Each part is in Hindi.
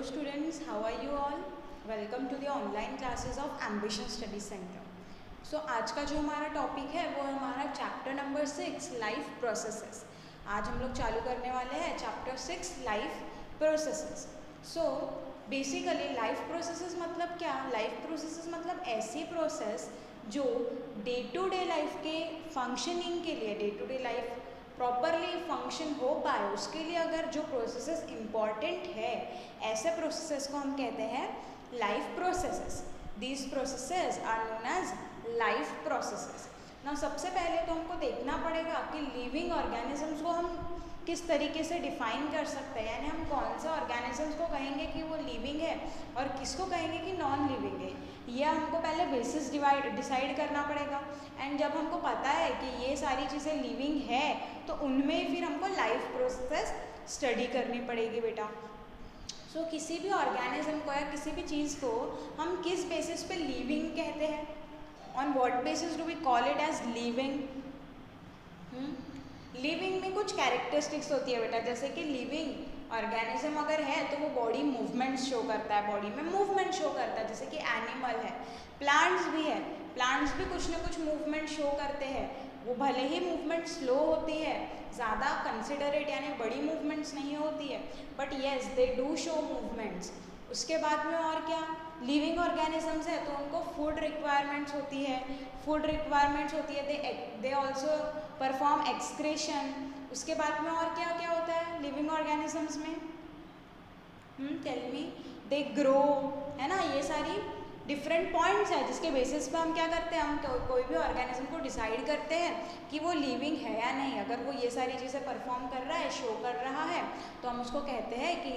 students, how are you all? Welcome to the online classes of Ambition Study Center. So आज का जो हमारा टॉपिक है वो हमारा चैप्टर नंबर 6 लाइफ प्रोसेसेस. आज हम लोग चालू करने वाले हैं chapter 6 life processes. So basically life processes मतलब क्या? लाइफ प्रोसेसेस मतलब ऐसी प्रोसेस जो डे टू डे लाइफ के फंक्शनिंग के लिए, day to day life properly function हो पाए उसके लिए अगर जो प्रोसेसेस इम्पॉर्टेंट है, ऐसे प्रोसेसेस को हम कहते हैं life processes. These processes are known as life processes. ना सबसे पहले तो हमको देखना पड़ेगा कि लिविंग ऑर्गेनिजम्स को हम किस तरीके से डिफाइन कर सकते हैं, यानी हम कौन से ऑर्गेनिजम्स को कहेंगे कि वो लिविंग है और किसको कहेंगे कि नॉन लिविंग है. यह हमको पहले बेसिस डिसाइड करना पड़ेगा. एंड जब हमको पता है कि ये सारी चीज़ें लिविंग है तो उनमें फिर हमको लाइफ प्रोसेस स्टडी करनी पड़ेगी बेटा. सो किसी भी ऑर्गेनिज्म को या किसी भी चीज़ को हम किस बेसिस पे लिविंग कहते हैं? On what basis do we call it as living? Living में कुछ कैरेक्टरिस्टिक्स होती है बेटा, जैसे कि लिविंग ऑर्गेनिज्म अगर है तो वो बॉडी मूवमेंट शो करता है, बॉडी में मूवमेंट शो करता है. जैसे कि एनिमल है, प्लांट्स भी है, प्लांट्स भी कुछ ना कुछ मूवमेंट शो करते हैं. वो भले ही मूवमेंट स्लो होती है, ज़्यादा कंसिडरेट यानी बड़ी मूवमेंट्स नहीं होती है, but yes they do show movements. उसके बाद में और क्या, लिविंग ऑर्गेनिजम्स है तो उनको फूड रिक्वायरमेंट्स होती है, फूड रिक्वायरमेंट्स होती है. They also perform excretion. उसके बाद में और क्या क्या होता है लिविंग ऑर्गेनिजम्स में? Tell me. दे ग्रो, है ना. ये सारी डिफरेंट पॉइंट्स है जिसके बेसिस पे हम क्या करते हैं, हम कोई भी ऑर्गेनिज्म को डिसाइड करते हैं कि वो लिविंग है या नहीं. अगर वो ये सारी चीज़ें परफॉर्म कर रहा है, शो कर रहा है, तो हम उसको कहते हैं कि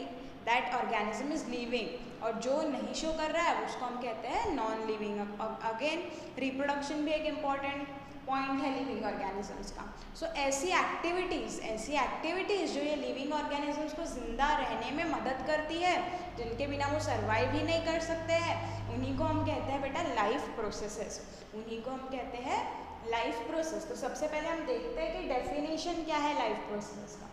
दैट ऑर्गेनिज्म इज लिविंग. और जो नहीं शो कर रहा है उसको हम कहते हैं नॉन लिविंग. अगेन रिप्रोडक्शन भी एक इम्पॉर्टेंट पॉइंट है लिविंग ऑर्गेनिजम्स का. सो ऐसी एक्टिविटीज़ जो ये लिविंग ऑर्गेनिजम्स को ज़िंदा रहने में मदद करती है, जिनके बिना वो सर्वाइव ही नहीं कर सकते हैं, उन्हीं को हम कहते हैं बेटा लाइफ प्रोसेसेस. उन्हीं को हम कहते हैं लाइफ प्रोसेस. तो सबसे पहले हम देखते हैं कि डेफिनेशन क्या है लाइफ प्रोसेस का.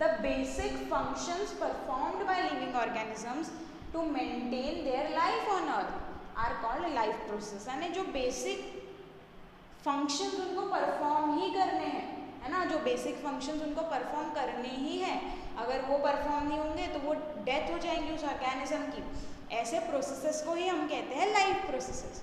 The basic functions performed by living organisms to maintain their life on earth are called life process. यानी जो बेसिक फंक्शंस उनको परफॉर्म ही करने हैं, है ना, जो बेसिक फंक्शंस उनको परफॉर्म करने ही है, अगर वो परफॉर्म नहीं होंगे तो वो डेथ हो जाएंगी उस ऑर्गेनिज्म की. ऐसे प्रोसेसेस को ही हम कहते हैं लाइफ प्रोसेसेस.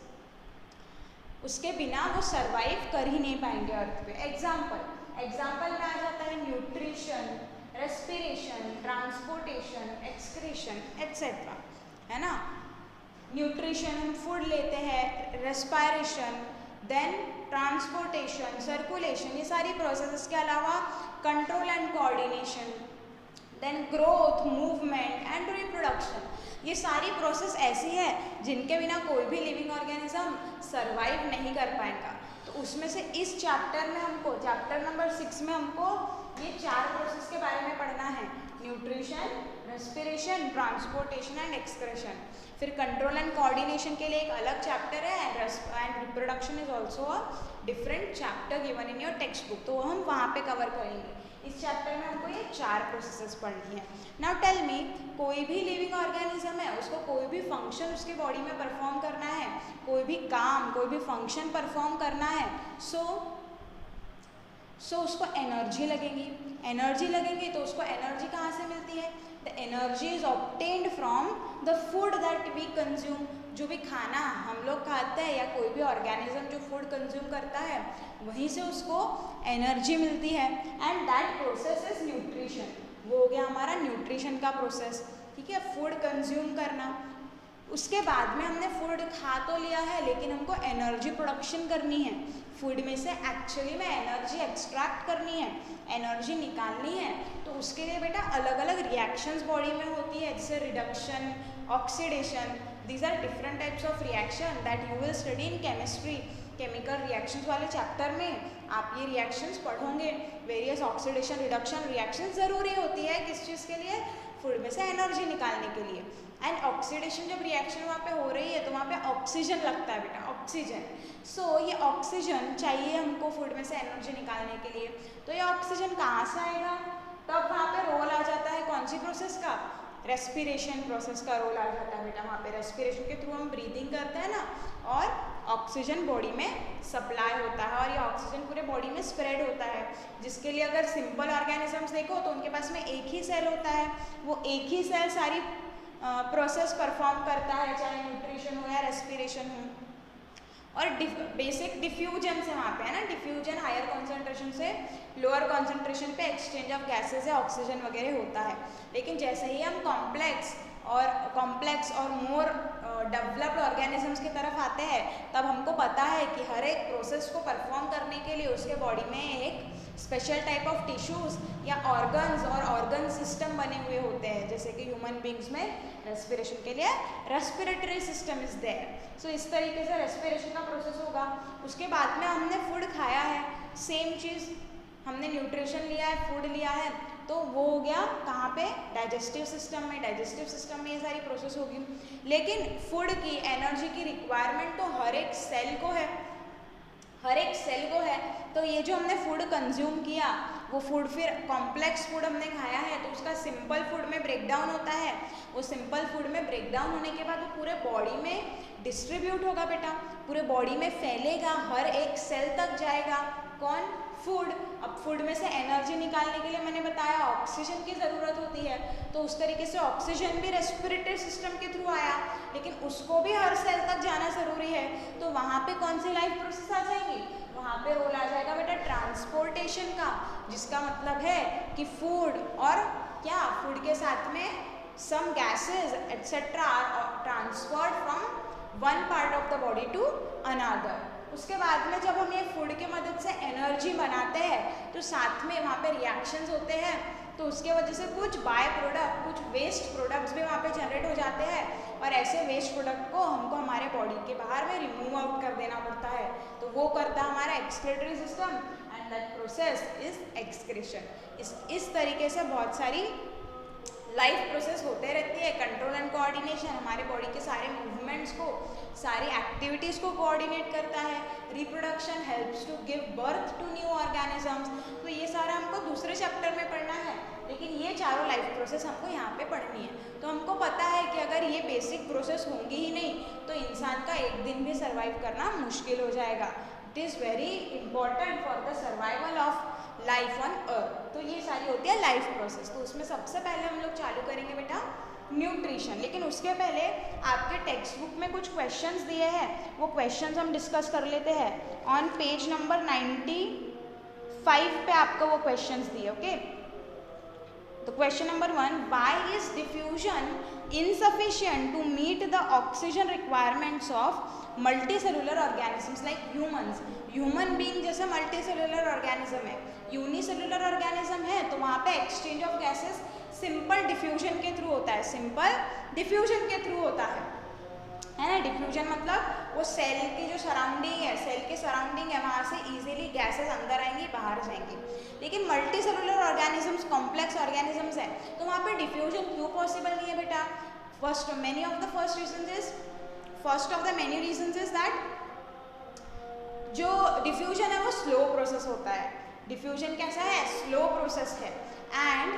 उसके बिना वो सर्वाइव कर ही नहीं पाएंगे अर्थ पे. एग्जाम्पल में आ जाता है nutrition, respiration, transportation, excretion etcetera, है ना. न्यूट्रिशन हम फूड लेते हैं, रेस्पिरेशन, देन ट्रांसपोर्टेशन, सर्कुलेशन, ये सारी प्रोसेसेस के अलावा control and coordination, then growth, movement and reproduction. ये सारी प्रोसेस ऐसी है जिनके बिना कोई भी लिविंग ऑर्गेनिज्म सर्वाइव नहीं कर पाएगा. तो उसमें से इस चैप्टर में हमको, चैप्टर नंबर 6 में हमको ये 4 प्रोसेस के बारे में पढ़ना है. Nutrition, respiration, transportation and excretion. फिर कंट्रोल एंड कोऑर्डिनेशन के लिए एक अलग चैप्टर है, and reproduction is also a different chapter given in your text book, तो हम वहाँ पे कवर करेंगे. इस चैप्टर में हमको ये 4 प्रोसेसेस पढ़नी है. नाउ टेल मी, कोई भी लिविंग ऑर्गेनिज्म है उसको कोई भी फंक्शन उसके बॉडी में परफॉर्म करना है, कोई भी काम, कोई भी फंक्शन परफॉर्म करना है, सो उसको एनर्जी लगेगी. तो उसको एनर्जी कहाँ से मिलती है? The energy is obtained from the food that we consume. जो भी खाना हम लोग खाते हैं या कोई भी ऑर्गेनिज्म जो फूड कंज्यूम करता है, वहीं से उसको एनर्जी मिलती है. And that process is nutrition. वो हो गया हमारा न्यूट्रिशन का प्रोसेस. ठीक है, फूड कंज्यूम करना. उसके बाद में हमने फूड खा तो लिया है, लेकिन हमको एनर्जी प्रोडक्शन करनी है. फूड में से एक्चुअली में एनर्जी एक्सट्रैक्ट करनी है, एनर्जी निकालनी है. तो उसके लिए बेटा अलग अलग रिएक्शंस बॉडी में होती है, जैसे reduction, oxidation. These are different types of reaction that you will study in chemistry. Chemical reactions वाले चैप्टर में आप ये रिएक्शंस पढ़ोगे. वेरियस ऑक्सीडेशन, रिडक्शन रिएक्शंस ज़रूरी होती है किस चीज़ के लिए? फूड में से एनर्जी निकालने के लिए. एंड ऑक्सीडेशन जब रिएक्शन वहाँ पे हो रही है तो वहाँ पे ऑक्सीजन लगता है बेटा, ऑक्सीजन. सो ये ऑक्सीजन चाहिए हमको फूड में से एनर्जी निकालने के लिए. तो ये ऑक्सीजन कहाँ से आएगा? तब वहाँ पे रोल आ जाता है कौन सी प्रोसेस का? रेस्पिरेशन प्रोसेस का रोल आ जाता है बेटा। वहाँ पे रेस्पिरेशन के थ्रू हम ब्रीदिंग करते हैं ना, और ऑक्सीजन बॉडी में सप्लाई होता है और ये ऑक्सीजन पूरे बॉडी में स्प्रेड होता है, जिसके लिए अगर सिंपल ऑर्गेनिजम्स देखो तो उनके पास में एक ही सेल होता है, वो एक ही सेल सारी प्रोसेस परफॉर्म करता है, चाहे न्यूट्रिशन हो या रेस्पिरेशन हो। और बेसिक डिफ्यूजन से वहाँ पे है ना, डिफ्यूजन हायर कॉन्सेंट्रेशन से लोअर कॉन्सेंट्रेशन पे एक्सचेंज ऑफ गैसेज या ऑक्सीजन वगैरह होता है। लेकिन जैसे ही हम कॉम्प्लेक्स और मोर डेवलप्ड ऑर्गेनिजम्स की तरफ आते हैं, तब हमको पता है कि हर एक प्रोसेस को परफॉर्म करने के लिए उसके बॉडी में एक स्पेशल टाइप ऑफ टिश्यूज या ऑर्गन्स और ऑर्गन सिस्टम बने हुए होते हैं। जैसे कि ह्यूमन बींग्स में रेस्पिरेशन के लिए रेस्पिरेटरी सिस्टम इज देयर। सो इस तरीके से रेस्पिरेशन का प्रोसेस होगा। उसके बाद में हमने फूड खाया है, सेम चीज़ हमने न्यूट्रिशन लिया है, फूड लिया है, तो वो हो गया कहाँ पे, डाइजेस्टिव सिस्टम में। डाइजेस्टिव सिस्टम में ये सारी प्रोसेस होगी। लेकिन फूड की एनर्जी की रिक्वायरमेंट तो हर एक सेल को है, हर एक सेल को है। तो ये जो हमने फूड कंज्यूम किया, वो फूड फिर कॉम्प्लेक्स फूड हमने खाया है तो उसका सिंपल फूड में ब्रेकडाउन होता है। वो सिंपल फूड में ब्रेकडाउन होने के बाद वो पूरे बॉडी में डिस्ट्रीब्यूट होगा बेटा, पूरे बॉडी में फैलेगा, हर एक सेल तक जाएगा। कौन, फूड। अब फूड में से एनर्जी निकालने के लिए मैंने बताया ऑक्सीजन की ज़रूरत होती है, तो उस तरीके से ऑक्सीजन भी रेस्पिरेटरी सिस्टम के थ्रू आया, लेकिन उसको भी हर सेल तक जाना ज़रूरी है। तो वहाँ पे कौन सी लाइफ प्रोसेस आ जाएगी, वहाँ पे रोल आ जाएगा बेटा ट्रांसपोर्टेशन का, जिसका मतलब है कि फूड और क्या, फूड के साथ में some gases etcetera are transferred from one part of the body to another. उसके बाद में जब हम ये फूड के मदद से एनर्जी बनाते हैं तो साथ में वहाँ पे रिएक्शंस होते हैं, तो उसके वजह से कुछ बाय प्रोडक्ट, कुछ वेस्ट प्रोडक्ट्स भी वहाँ पे जनरेट हो जाते हैं, और ऐसे वेस्ट प्रोडक्ट को हमको हमारे बॉडी के बाहर में रिमूव आउट कर देना पड़ता है। तो वो करता है हमारा excretory system, and that process is excretion. इस तरीके से बहुत सारी लाइफ प्रोसेस होते रहती है। कंट्रोल एंड कोऑर्डिनेशन हमारे बॉडी के सारे मूवमेंट्स को, सारी एक्टिविटीज़ को कोऑर्डिनेट करता है। Reproduction helps to give birth to new organisms. तो ये सारा हमको दूसरे चैप्टर में पढ़ना है, लेकिन ये चारों लाइफ प्रोसेस हमको यहाँ पे पढ़नी है। तो हमको पता है कि अगर ये बेसिक प्रोसेस होंगी ही नहीं तो इंसान का एक दिन भी सर्वाइव करना मुश्किल हो जाएगा। It is very important for the survival of life on earth. तो ये सारी होती है लाइफ प्रोसेस। तो उसमें सबसे पहले हम लोग चालू करेंगे बेटा न्यूट्रिशन। लेकिन उसके पहले आपके टेक्स्ट बुक में कुछ क्वेश्चंस दिए हैं, वो क्वेश्चंस हम डिस्कस कर लेते हैं। ऑन पेज नंबर 95 पे आपको वो क्वेश्चंस दिए, ओके। तो question number 1, why is diffusion insufficient to meet the oxygen requirements of multicellular organisms like humans। Human being जैसे मल्टीसेलुलर ऑर्गेनिज्म है, यूनिसेलुलर ऑर्गेनिज्म है, तो वहाँ पे exchange of gases simple diffusion के थ्रू होता है, सिंपल डिफ्यूजन के थ्रू होता है ना। डिफ्यूजन मतलब वो सेल की जो सराउंडिंग है, सेल के सराउंडिंग है, वहाँ से इजीली गैसेस अंदर आएंगी, बाहर जाएंगी। लेकिन multi cellular organisms, complex organisms है, तो वहाँ पे डिफ्यूजन क्यों पॉसिबल नहीं है बेटा? First of the many reasons is that जो डिफ्यूजन है वो स्लो प्रोसेस होता है। डिफ्यूजन कैसा है? स्लो प्रोसेस है, and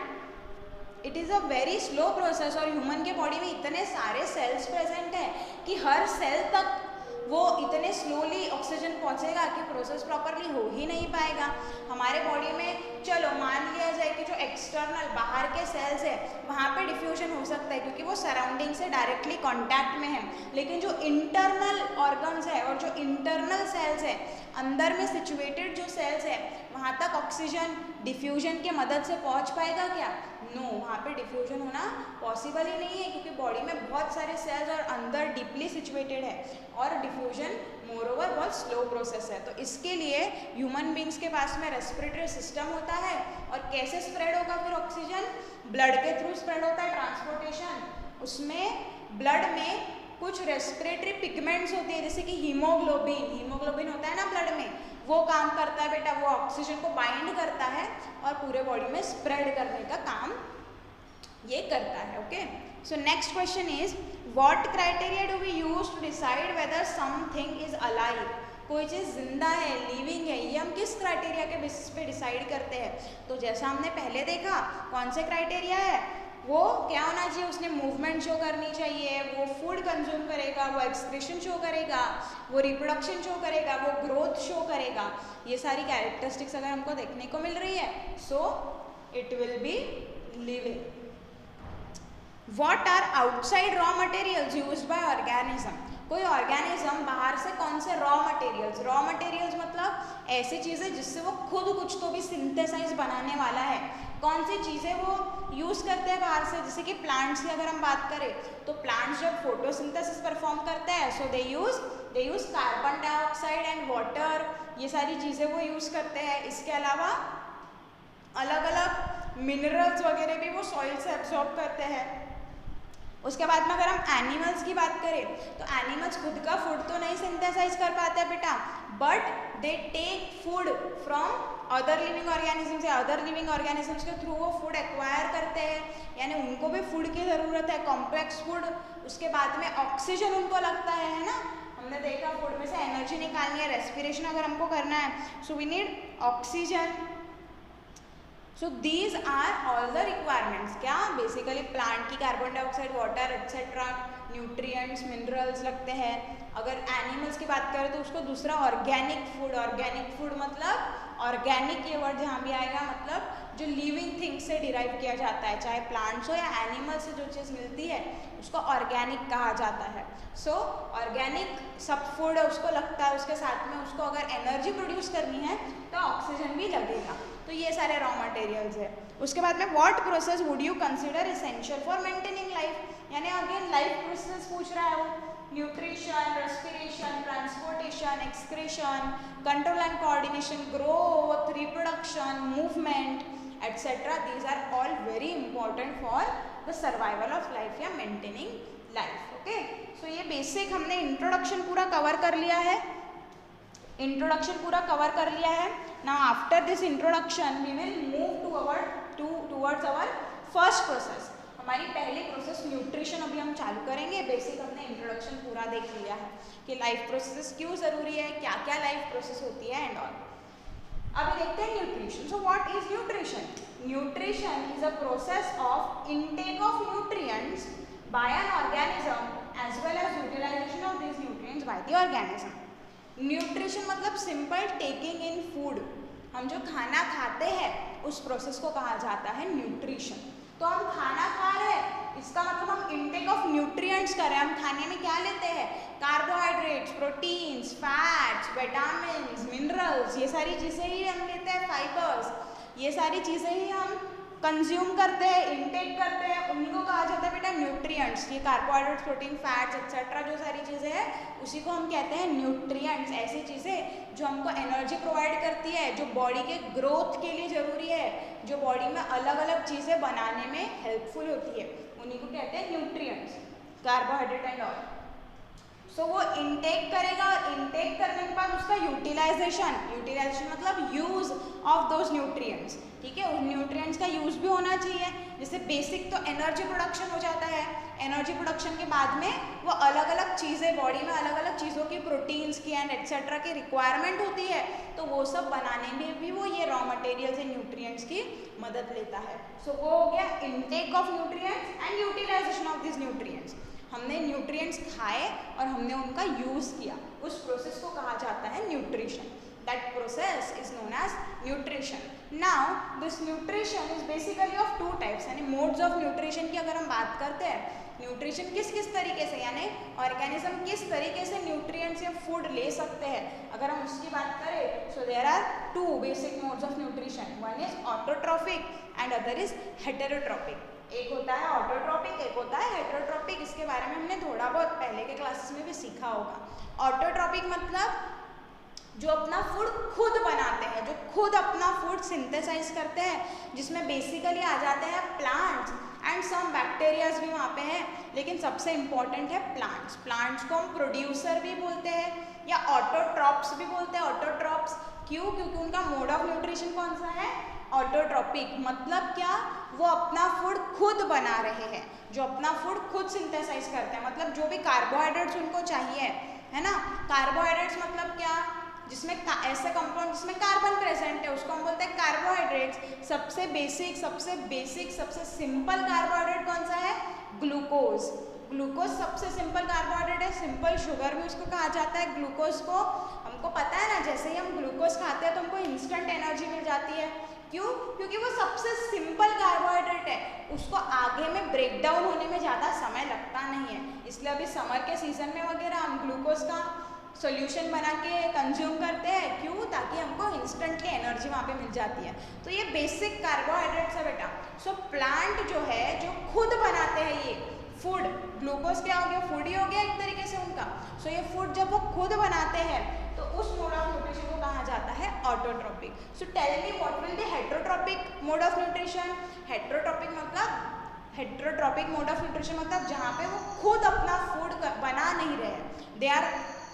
it is a very slow process. और ह्यूमन के बॉडी में इतने सारे सेल्स प्रेजेंट हैं कि हर सेल तक वो इतने स्लोली ऑक्सीजन पहुंचेगा कि प्रोसेस प्रॉपरली हो ही नहीं पाएगा। हमारे बॉडी में चलो मान लिया जाए कि जो एक्सटर्नल बाहर के सेल्स है वहाँ पे डिफ्यूजन हो सकता है क्योंकि वो सराउंडिंग से डायरेक्टली कांटेक्ट में है, लेकिन जो इंटरनल ऑर्गन्स है और जो इंटरनल सेल्स है, अंदर में सिचुएटेड जो सेल्स है, वहाँ तक ऑक्सीजन डिफ्यूजन के मदद से पहुँच पाएगा क्या? नो, वहाँ पे डिफ्यूजन होना पॉसिबल ही नहीं है क्योंकि बॉडी में बहुत सारे सेल्स और अंदर डीपली सिचुएटेड है, और डिफ्यूजन मोरओवर बहुत स्लो प्रोसेस है। तो इसके लिए ह्यूमन बींग्स के पास में रेस्पिरेटरी सिस्टम होता है। और कैसे स्प्रेड होगा फिर ऑक्सीजन? ब्लड के थ्रू स्प्रेड होता है, ट्रांसपोर्टेशन। उसमें ब्लड में कुछ रेस्पिरेटरी पिगमेंट्स होती है जैसे कि हीमोग्लोबिन होता है ना ब्लड में, वो काम करता है बेटा, वो ऑक्सीजन को बाइंड करता है और पूरे बॉडी में स्प्रेड करने का काम ये करता है, okay. So next question is what criteria do we use to decide whether something is alive? कोई चीज़ जिंदा है, लिविंग है, ये हम किस क्राइटेरिया के बेसिस पे डिसाइड करते हैं? तो जैसा हमने पहले देखा, कौन से क्राइटेरिया है? वो क्या होना चाहिए, उसने मूवमेंट शो करनी चाहिए, वो फूड कंज्यूम करेगा, वो एक्सक्रीशन शो करेगा, वो रिप्रोडक्शन शो करेगा, वो ग्रोथ शो करेगा। ये सारी कैरेक्टरिस्टिक्स अगर हमको देखने को मिल रही है, so it will be living. What are outside raw materials used by organism? कोई ऑर्गेनिज्म बाहर से कौन से रॉ मटेरियल्स मतलब ऐसी चीज़ें जिससे वो खुद कुछ तो भी सिंथेसाइज बनाने वाला है, कौन सी चीज़ें वो यूज़ करते हैं बाहर से। जैसे कि प्लांट्स की अगर हम बात करें तो प्लांट्स जब फोटोसिंथेसिस परफॉर्म करते हैं, so they use carbon dioxide and water, ये सारी चीज़ें वो यूज़ करते हैं। इसके अलावा अलग अलग मिनरल्स वगैरह भी वो सॉइल से एब्जॉर्ब करते हैं। उसके बाद में अगर हम एनिमल्स की बात करें तो एनिमल्स खुद का फूड तो नहीं सिंथेसाइज कर पाते बेटा, but they take food from other living organisms या अदर लिविंग ऑर्गेनिजम्स के थ्रू वो फूड एक्वायर करते हैं, यानी उनको भी फूड की ज़रूरत है, कॉम्प्लेक्स फूड। उसके बाद में ऑक्सीजन उनको लगता है ना, हमने देखा फूड में से एनर्जी निकालनी है, रेस्पिरेशन अगर हमको करना है, so we need oxygen. So these are all the requirements, क्या बेसिकली प्लांट की carbon dioxide, water etcetera, nutrients, minerals लगते हैं। अगर एनिमल्स की बात करें तो उसको दूसरा ऑर्गेनिक फूड मतलब ऑर्गेनिक ये वर्ड जहाँ भी आएगा मतलब जो लिविंग थिंग्स से डिराइव किया जाता है, चाहे प्लांट्स हो या एनिमल्स से जो चीज़ मिलती है उसको ऑर्गेनिक कहा जाता है। सो ऑर्गेनिक सब फूड उसको लगता है, उसके साथ में उसको अगर एनर्जी प्रोड्यूस करनी है तो ऑक्सीजन भी लगेगा। तो ये सारे रॉ मटेरियल्स है। उसके बाद में what process would you consider essential for maintaining life, यानी अगेन लाइफ प्रोसेस पूछ रहा है वो, nutrition, respiration, transportation, excretion, control and coordination, growth, reproduction, movement etcetera, these are all very important for the survival of life या मेंटेनिंग लाइफ। ओके, सो ये बेसिक हमने इंट्रोडक्शन पूरा कवर कर लिया है, now after this introduction we will move towards our first process. हमारी पहली प्रोसेस न्यूट्रिशन अभी हम चालू करेंगे। बेसिक हमने इंट्रोडक्शन पूरा देख लिया है कि लाइफ प्रोसेस क्यों ज़रूरी है, क्या क्या लाइफ प्रोसेस होती है एंड ऑल। अभी देखते हैं nutrition. So what is nutrition? Nutrition is a process of intake of nutrients by an organism as well as utilisation of this nutrients by the organism. Nutrition मतलब सिंपल टेकिंग इन फूड, हम जो खाना खाते हैं उस प्रोसेस को कहा जाता है न्यूट्रिशन। तो हम खाना खा रहे हैं, इसका मतलब हम इनटेक ऑफ न्यूट्रिएंट्स कर रहे हैं। हम खाने में क्या लेते हैं? Carbohydrates, proteins, fats, vitamins, minerals, ये सारी चीज़ें ही हम लेते हैं, फाइबर्स, ये सारी चीज़ें ही हम कंज्यूम करते हैं, इनटेक करते हैं, उन्हीं को कहा जाता है बेटा न्यूट्रिएंट्स। ये कार्बोहाइड्रेट्स, प्रोटीन, फैट्स एक्सेट्रा जो सारी चीज़ें हैं उसी को हम कहते हैं न्यूट्रिएंट्स। ऐसी चीज़ें जो हमको एनर्जी प्रोवाइड करती है, जो बॉडी के ग्रोथ के लिए ज़रूरी है, जो बॉडी में अलग अलग चीज़ें बनाने में हेल्पफुल होती है, उन्हीं को कहते हैं न्यूट्रिएंट्स, कार्बोहाइड्रेट एंड ऑल। सो वो इनटेक करेगा और इनटेक करने के बाद उसका यूटिलाइजेशन मतलब यूज़ ऑफ दोज न्यूट्रिएंट्स, ठीक है। उस न्यूट्रिएंट्स का यूज़ भी होना चाहिए। जैसे बेसिक तो एनर्जी प्रोडक्शन हो जाता है, एनर्जी प्रोडक्शन के बाद में वो अलग अलग चीज़ें बॉडी में अलग अलग चीज़ों की, प्रोटीन्स की एंड एक्सेट्रा की रिक्वायरमेंट होती है, तो वो सब बनाने में भी वो ये रॉ मटेरियल्स एंड न्यूट्रिएंट्स की मदद लेता है। सो वो हो गया intake of nutrients and utilisation of this nutrients. हमने न्यूट्रिएंट्स खाए और हमने उनका यूज़ किया, उस प्रोसेस को कहा जाता है nutrition. That process is known as nutrition. Now, this nutrition is basically of two types, यानी modes of nutrition की अगर हम बात करते हैं, न्यूट्रिशन किस किस तरीके से, यानी ऑर्गेनिज्म किस तरीके से न्यूट्रिएंट्स या फूड ले सकते हैं, अगर हम उसकी बात करें, so there are two basic modes of nutrition. One is autotrophic and other is heterotrophic. एक होता है ऑटोट्रॉपिक, एक होता है हेटेरोट्रॉपिक। इसके बारे में हमने थोड़ा बहुत पहले के क्लासेस में भी सीखा होगा। ऑटोट्रॉपिक मतलब जो अपना फूड खुद बनाते हैं, जो खुद अपना फूड सिंथेसाइज करते हैं, जिसमें बेसिकली आ जाते हैं प्लांट्स एंड सम बैक्टीरियाज भी वहाँ पे हैं, लेकिन सबसे इम्पॉर्टेंट है प्लांट्स। प्लांट्स को हम प्रोड्यूसर भी बोलते हैं या ऑटोट्रॉप्स भी बोलते हैं। ऑटोट्रॉप्स क्यों? क्योंकि उनका मोड ऑफ न्यूट्रिशन कौन सा है? ऑटोट्रॉपिक। मतलब क्या? वो अपना फूड खुद बना रहे हैं, जो अपना फूड खुद सिंथेसाइज करते हैं, मतलब जो भी कार्बोहाइड्रेट्स उनको चाहिए, है ना। कार्बोहाइड्रेट्स मतलब क्या? जिसमें ऐसे कंपाउंड जिसमें कार्बन प्रेजेंट है उसको हम बोलते हैं कार्बोहाइड्रेट्स। सबसे बेसिक सबसे सिंपल कार्बोहाइड्रेट कौन सा है? ग्लूकोज। ग्लूकोज सबसे सिंपल कार्बोहाइड्रेट है, सिंपल शुगर भी उसको कहा जाता है ग्लूकोज को। हमको पता है ना, जैसे ही हम ग्लूकोज खाते हैं तो हमको इंस्टेंट एनर्जी मिल जाती है। क्यों? क्योंकि वो सबसे सिंपल कार्बोहाइड्रेट है, उसको आगे में ब्रेक डाउन होने में ज़्यादा समय लगता नहीं है। इसलिए अभी समर के सीजन में वगैरह हम ग्लूकोज का सॉल्यूशन बना के कंज्यूम करते हैं। क्यों? ताकि हमको इंस्टेंटली एनर्जी वहाँ पे मिल जाती है। तो ये बेसिक कार्बोहाइड्रेट्स है बेटा। सो प्लांट जो है जो खुद बनाते हैं ये फूड, ग्लूकोज क्या हो गया? फूड ही हो गया एक तरीके से उनका। सो ये फूड जब वो खुद बनाते हैं तो उस मोड ऑफ न्यूट्रिशन को कहा जाता है autotrophic. So tell me what will be heterotrophic mode of nutrition? Heterotrophic mode of nutrition मतलब जहाँ पे वो खुद अपना फूड बना नहीं रहे हैं, they are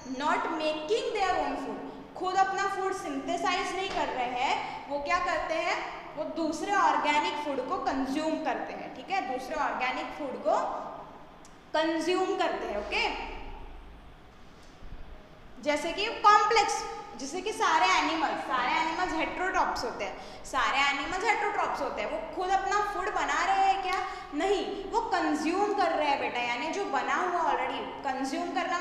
not making their own food, खुद अपना फूड सिंथेसाइज नहीं कर रहे हैं, वो क्या करते हैं? वो दूसरे ऑर्गेनिक फूड को कंज्यूम करते हैं। ठीक है, दूसरे ऑर्गेनिक फूड को कंज्यूम करते हैं। ओके, जैसे कि कॉम्प्लेक्स, जैसे कि सारे एनिमल्स हेटरोट्रॉप्स होते हैं, वो खुद अपना फूड बना रहे हैं क्या? नहीं, वो कंज्यूम कर रहे हैं बेटा। यानी जो बना हुआ ऑलरेडी, कंज्यूम करना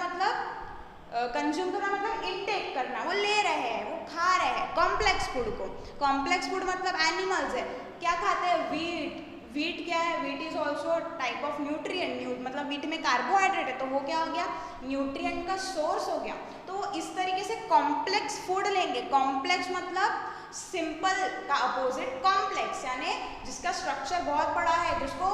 मतलब इनटेक करना, वो ले रहे हैं, वो खा रहे हैं कॉम्प्लेक्स फूड को। कॉम्प्लेक्स फूड मतलब एनिमल्स है, क्या खाते हैं? वीट क्या है? Wheat is also type of nutrient, मतलब वीट में कार्बोहाइड्रेट है तो वो क्या हो गया? न्यूट्रिएंट का सोर्स हो गया। तो इस तरीके से कॉम्प्लेक्स फूड लेंगे। कॉम्प्लेक्स मतलब सिंपल का अपोजिट कॉम्प्लेक्स, यानी जिसका स्ट्रक्चर बहुत बड़ा है, जिसको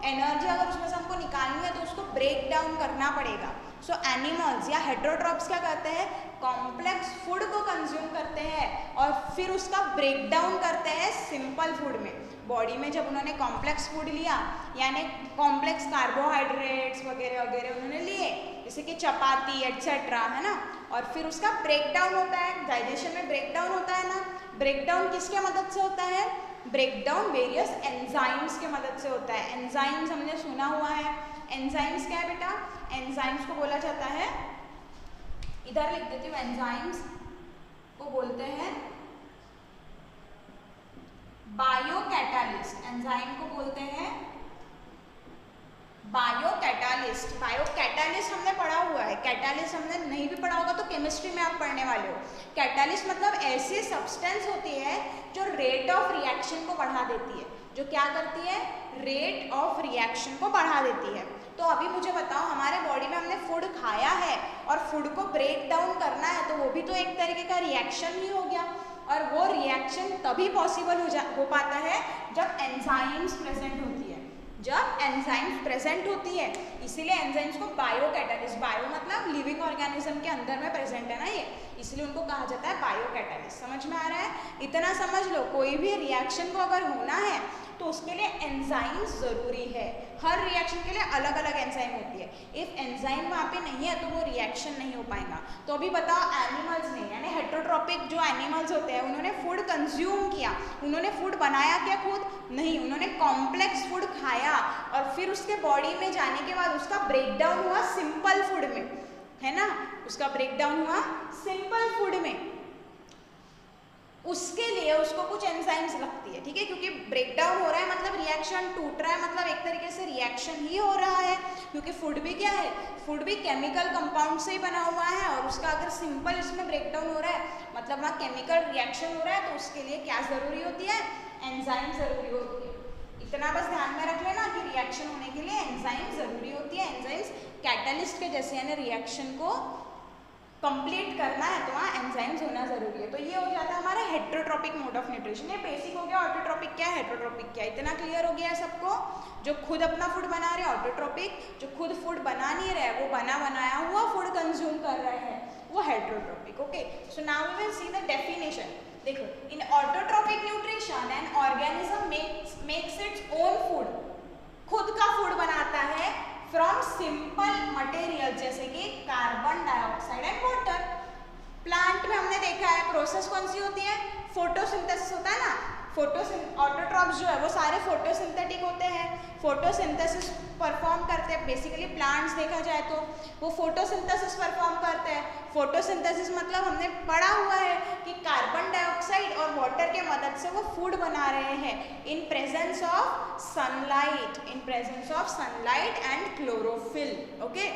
एनर्जी अगर उसमें से हमको निकालनी है तो उसको ब्रेक डाउन करना पड़ेगा। सो एनिमल्स या हेटरोट्रॉप्स क्या करते हैं? कॉम्प्लेक्स फूड को कंज्यूम करते हैं और फिर उसका ब्रेक डाउन करते हैं सिंपल फूड में। बॉडी में जब उन्होंने कॉम्प्लेक्स फूड लिया, यानी कॉम्प्लेक्स कार्बोहाइड्रेट्स वगैरह वगैरह उन्होंने लिए, जैसे कि चपाती एटसेट्रा, है ना, और फिर उसका ब्रेक डाउन होता है, डाइजेशन में ब्रेक डाउन होता है ना। ब्रेक डाउन किसके मदद से होता है? ब्रेक डाउन वेरियस एंजाइम्स के मदद से होता है। एंजाइम्स हमने सुना हुआ है। एंजाइम्स क्या है बेटा? एंजाइम्स को बोला जाता है, इधर लिख देती हूँ, एंजाइम्स को बोलते हैं बायोकैटालिस्ट। एंजाइम को बोलते हैं बायोकैटालिस्ट। बायोकैटालिस्ट हमने पढ़ा हुआ है, कैटालिस्ट हमने नहीं भी पढ़ा होगा तो केमिस्ट्री में आप पढ़ने वाले हो। कैटालिस्ट मतलब ऐसी सब्सटेंस होती है जो रेट ऑफ रिएक्शन को बढ़ा देती है। जो क्या करती है? रेट ऑफ रिएक्शन को बढ़ा देती है। तो अभी मुझे बताओ, हमारे बॉडी में हमने फूड खाया है और फूड को ब्रेक डाउन करना है, तो वो भी तो एक तरीके का रिएक्शन ही हो गया। और वो रिएक्शन तभी पॉसिबल हो पाता है जब एंजाइम्स प्रेजेंट होती है, इसीलिए एंजाइम्स को बायोकैटालिस्ट, बायो मतलब लिविंग ऑर्गेनिज्म के अंदर में प्रेजेंट है ना ये, इसलिए उनको कहा जाता है बायोकैटालिस्ट। समझ में आ रहा है? इतना समझ लो, कोई भी रिएक्शन को अगर होना है तो उसके लिए एंजाइम्स ज़रूरी है। हर रिएक्शन के लिए अलग अलग एंजाइम होती है। इफ एंजाइम वहाँ पे नहीं है तो वो रिएक्शन नहीं हो पाएगा। तो अभी बताओ, एनिमल्स ने, यानी हेटरोट्रॉपिक जो एनिमल्स होते हैं, उन्होंने फूड कंज्यूम किया, उन्होंने फूड बनाया क्या? खुद नहीं, उन्होंने कॉम्प्लेक्स फूड खाया और फिर उसके बॉडी में जाने के बाद उसका ब्रेक डाउन हुआ सिंपल फूड में, है ना, उसका ब्रेक डाउन हुआ सिंपल फूड में। उसके लिए उसको कुछ एंजाइम्स लगती है, ठीक है, क्योंकि ब्रेक डाउन हो रहा है मतलब रिएक्शन टूट रहा है, मतलब एक तरीके से रिएक्शन ही हो रहा है, क्योंकि फूड भी क्या है? फूड भी केमिकल कंपाउंड से ही बना हुआ है और उसका अगर सिंपल इसमें ब्रेक डाउन हो रहा है मतलब वहाँ केमिकल रिएक्शन हो रहा है, तो उसके लिए क्या ज़रूरी होती है? एंजाइम ज़रूरी होती है। इतना बस ध्यान में रख लेना कि रिएक्शन होने के लिए एंजाइम ज़रूरी होती है। एंजाइम्स कैटलिस्ट के जैसे, यानी रिएक्शन को कंप्लीट करना है तो वहाँ एंजाइम्स होना जरूरी है। तो ये हो जाता है हमारा हेटरोट्रॉपिक मोड ऑफ न्यूट्रिशन। ये बेसिक हो गया। ऑटोट्रॉपिक क्या है, हेटरोट्रॉपिक क्या है, इतना क्लियर हो गया है सबको। जो खुद अपना फूड बना रहे हैं ऑटोट्रॉपिक, जो खुद फूड बना नहीं रहे वो बना बनाया हुआ फूड कंज्यूम कर रहे हैं वो heterotrophic. Okay, so now we will see the definition. देखो, in autotrophic nutrition an organism makes its own food, खुद का फूड बनाता है फ्रॉम सिंपल मटेरियल जैसे कि carbon dioxide and water. Plant में हमने देखा है प्रोसेस कौन सी होती है, फोटोसिंथेसिस होता है ना। ऑटोट्रॉप्स जो है वो सारे फोटोसिंथेटिक होते हैं, फोटोसिंथेसिस परफॉर्म करते हैं। बेसिकली प्लांट्स देखा जाए तो वो फोटोसिंथेसिस परफॉर्म करते हैं। फोटोसिंथेसिस मतलब हमने पढ़ा हुआ है कि कार्बन डाइऑक्साइड और वाटर के मदद से वो फूड बना रहे हैं in presence of sunlight, in presence of sunlight and chlorophyll. Okay,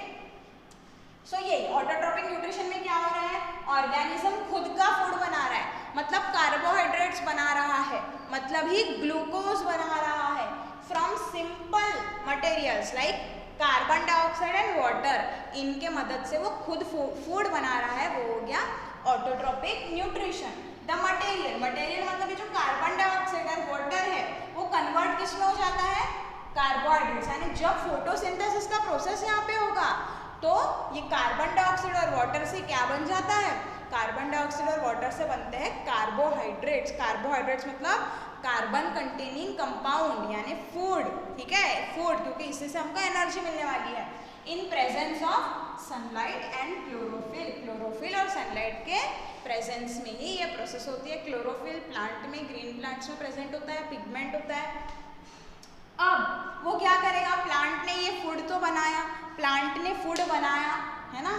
so यही ऑटोट्रॉपिक न्यूट्रिशन में क्या हो रहा है, ऑर्गेनिज्म खुद का फूड बना रहा है, मतलब कार्बोहाइड्रेट्स बना रहा है, मतलब ही ग्लूकोज बना रहा है from simple materials like carbon dioxide and water. इनके मदद से वो खुद फूड बना रहा है, वो हो गया ऑटोट्रॉपिक न्यूट्रिशन। द मटेरियल मतलब ये जो कार्बन डाइऑक्साइड और वाटर है वो कन्वर्ट किस में हो जाता है, कार्बोहाइड्रेट्स। यानी जब फोटोसिंथेसिस का प्रोसेस यहाँ पे होगा तो ये कार्बन डाइऑक्साइड और वाटर से क्या बन जाता है, कार्बन डाइऑक्साइड और वाटर से बनते हैं कार्बोहाइड्रेट्स। कार्बोहाइड्रेट्स मतलब कार्बन कंटेनिंग कंपाउंड यानी फूड, ठीक है, फूड, क्योंकि इससे से हमको एनर्जी मिलने वाली है इन presence of sunlight and chlorophyll. Chlorophyll और सनलाइट के प्रेजेंस में ही ये प्रोसेस होती है। क्लोरोफिल प्लांट में, ग्रीन प्लांट्स में प्रेजेंट होता है, पिगमेंट होता है। अब वो क्या करेगा, प्लांट ने ये फूड तो बनाया, प्लांट ने फूड बनाया है ना,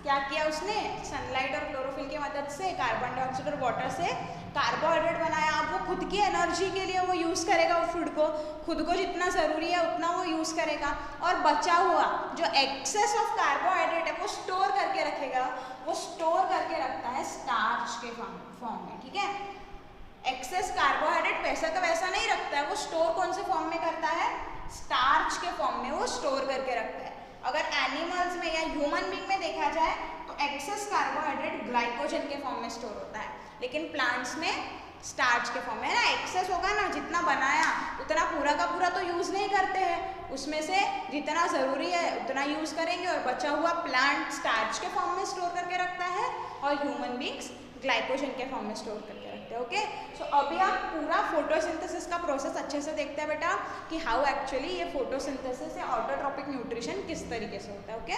क्या किया उसने, सनलाइट और क्लोरोफिल की मदद से कार्बन डाइऑक्साइड और वाटर से कार्बोहाइड्रेट बनाया। अब वो खुद की एनर्जी के लिए वो यूज़ करेगा वो फूड को, खुद को जितना ज़रूरी है उतना वो यूज़ करेगा, और बचा हुआ जो एक्सेस ऑफ कार्बोहाइड्रेट है वो स्टोर करके रखेगा। वो स्टोर करके रखता है स्टार्च के फॉर्म में, ठीक है। एक्सेस कार्बोहाइड्रेट वैसा का वैसा नहीं रखता है, वो स्टोर कौन से फॉर्म में करता है, स्टार्च के फॉर्म में वो स्टोर करके रखता है। अगर एनिमल्स में या ह्यूमन बीइंग में देखा जाए तो एक्सेस कार्बोहाइड्रेट ग्लाइकोजन के फॉर्म में स्टोर होता है, लेकिन प्लांट्स में स्टार्च के फॉर्म में है ना। एक्सेस होगा ना, जितना बनाया उतना पूरा का पूरा तो यूज़ नहीं करते हैं, उसमें से जितना ज़रूरी है उतना यूज़ करेंगे, और बचा हुआ प्लांट स्टार्च के फॉर्म में स्टोर करके रखता है और ह्यूमन बीइंग्स ग्लाइकोजन के फॉर्म में स्टोर करके रखते हैं। ओके, सो अभी आप पूरा फोटोसिंथेसिस का प्रोसेस अच्छे से देखते हैं बेटा कि हाउ एक्चुअली ये फोटोसिंथेसिस या ऑटोट्रॉपिक न्यूट्रिशन किस तरीके से होता है। ओके,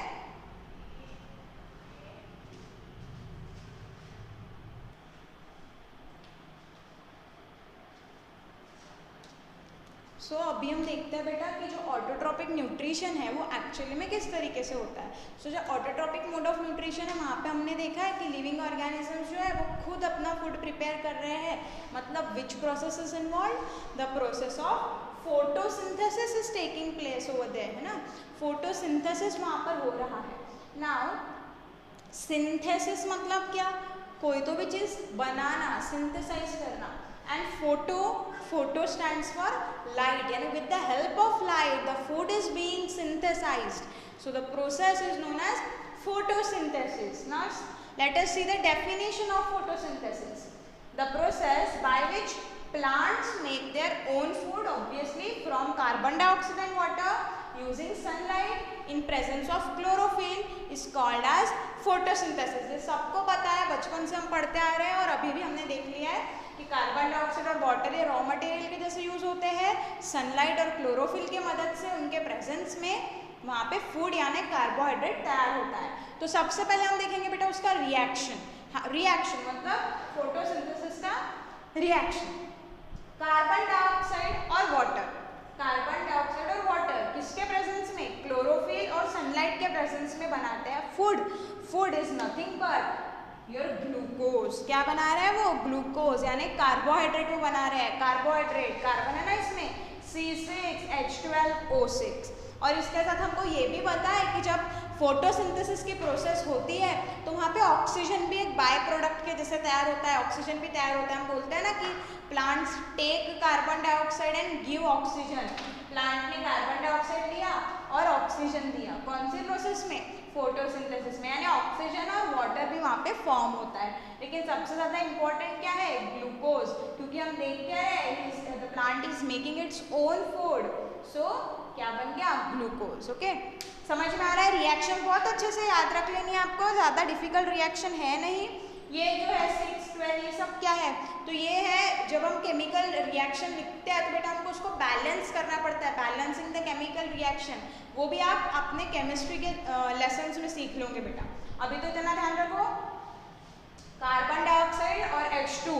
सो अभी हम देखते हैं बेटा कि जो ऑटोट्रॉपिक न्यूट्रिशन है वो एक्चुअली में किस तरीके से होता है। सो जो ऑटोट्रॉपिक मोड ऑफ न्यूट्रिशन है वहाँ पे हमने देखा है कि लिविंग ऑर्गेनिजम्स जो है वो खुद अपना फूड प्रिपेयर कर रहे हैं, मतलब which process is involve, the process of photosynthesis is taking place over there, है ना। फोटोसिंथेसिस वहाँ पर हो रहा है। नाउ सिंथेसिस मतलब क्या, कोई तो भी चीज़ बनाना, सिंथेसाइज करना, and photo stands for light, yani with the help of light the food is being synthesized, so the process is known as photosynthesis. Now let us see the definition of photosynthesis. The process by which plants make their own food, obviously from carbon dioxide and water using sunlight in presence of chlorophyll, is called as photosynthesis. ये सबको पता है, बचपन से हम पढ़ते आ रहे हैं और अभी भी हमने देख लिया है कि कार्बन डाइऑक्साइड और वाटर ये रॉ मटेरियल के जैसे यूज होते हैं, सनलाइट और क्लोरोफिल की मदद से उनके प्रेजेंस में वहाँ पे फूड यानी कार्बोहाइड्रेट तैयार होता है। तो सबसे पहले हम देखेंगे बेटा उसका रिएक्शन। हाँ, रिएक्शन मतलब फोटोसिंथेसिस का रिएक्शन। कार्बन डाइऑक्साइड और वाटर, कार्बन डाइऑक्साइड और वाटर किसके प्रेजेंस में, क्लोरोफिल और सनलाइट के प्रेजेंस में बनाते हैं food. Food is nothing but your glucose. क्या बना रहा है वो, ग्लूकोज, यानी कार्बोहाइड्रेट वो बना रहे हैं। कार्बोहाइड्रेट, कार्बन है ना इसमें, C6H12O6। और इसके साथ हमको ये भी पता है कि जब फोटोसिंथेसिस की प्रोसेस होती है तो वहाँ पे ऑक्सीजन भी एक बाय प्रोडक्ट के जैसे तैयार होता है, ऑक्सीजन भी तैयार होता है। हम बोलते हैं ना कि plants take carbon dioxide and give oxygen. Plant ने कार्बन डाइऑक्साइड लिया और ऑक्सीजन दिया, कौन सी प्रोसेस में, फोटोसिंथेसिस में, यानी ऑक्सीजन और वाटर भी वहाँ पे फॉर्म होता है। लेकिन सबसे ज़्यादा इंपॉर्टेंट क्या है, ग्लूकोज, क्योंकि हम देख क्या है, the plant is making its own food, so क्या बन गया, ग्लूकोज। ओके, समझ में आ रहा है। रिएक्शन बहुत अच्छे से याद रख लेनी है आपको, ज़्यादा डिफिकल्ट रिएक्शन है नहीं। ये जो है 6, 12 ये सब क्या है, तो ये है जब हम केमिकल रिएक्शन लिखते हैं तो बेटा हमको उसको बैलेंस करना पड़ता है, बैलेंसिंग द केमिकल रिएक्शन। वो भी आप अपने केमिस्ट्री के लेसन्स में सीख लोगे बेटा। अभी तो इतना ध्यान रखो, कार्बन डाइऑक्साइड और H2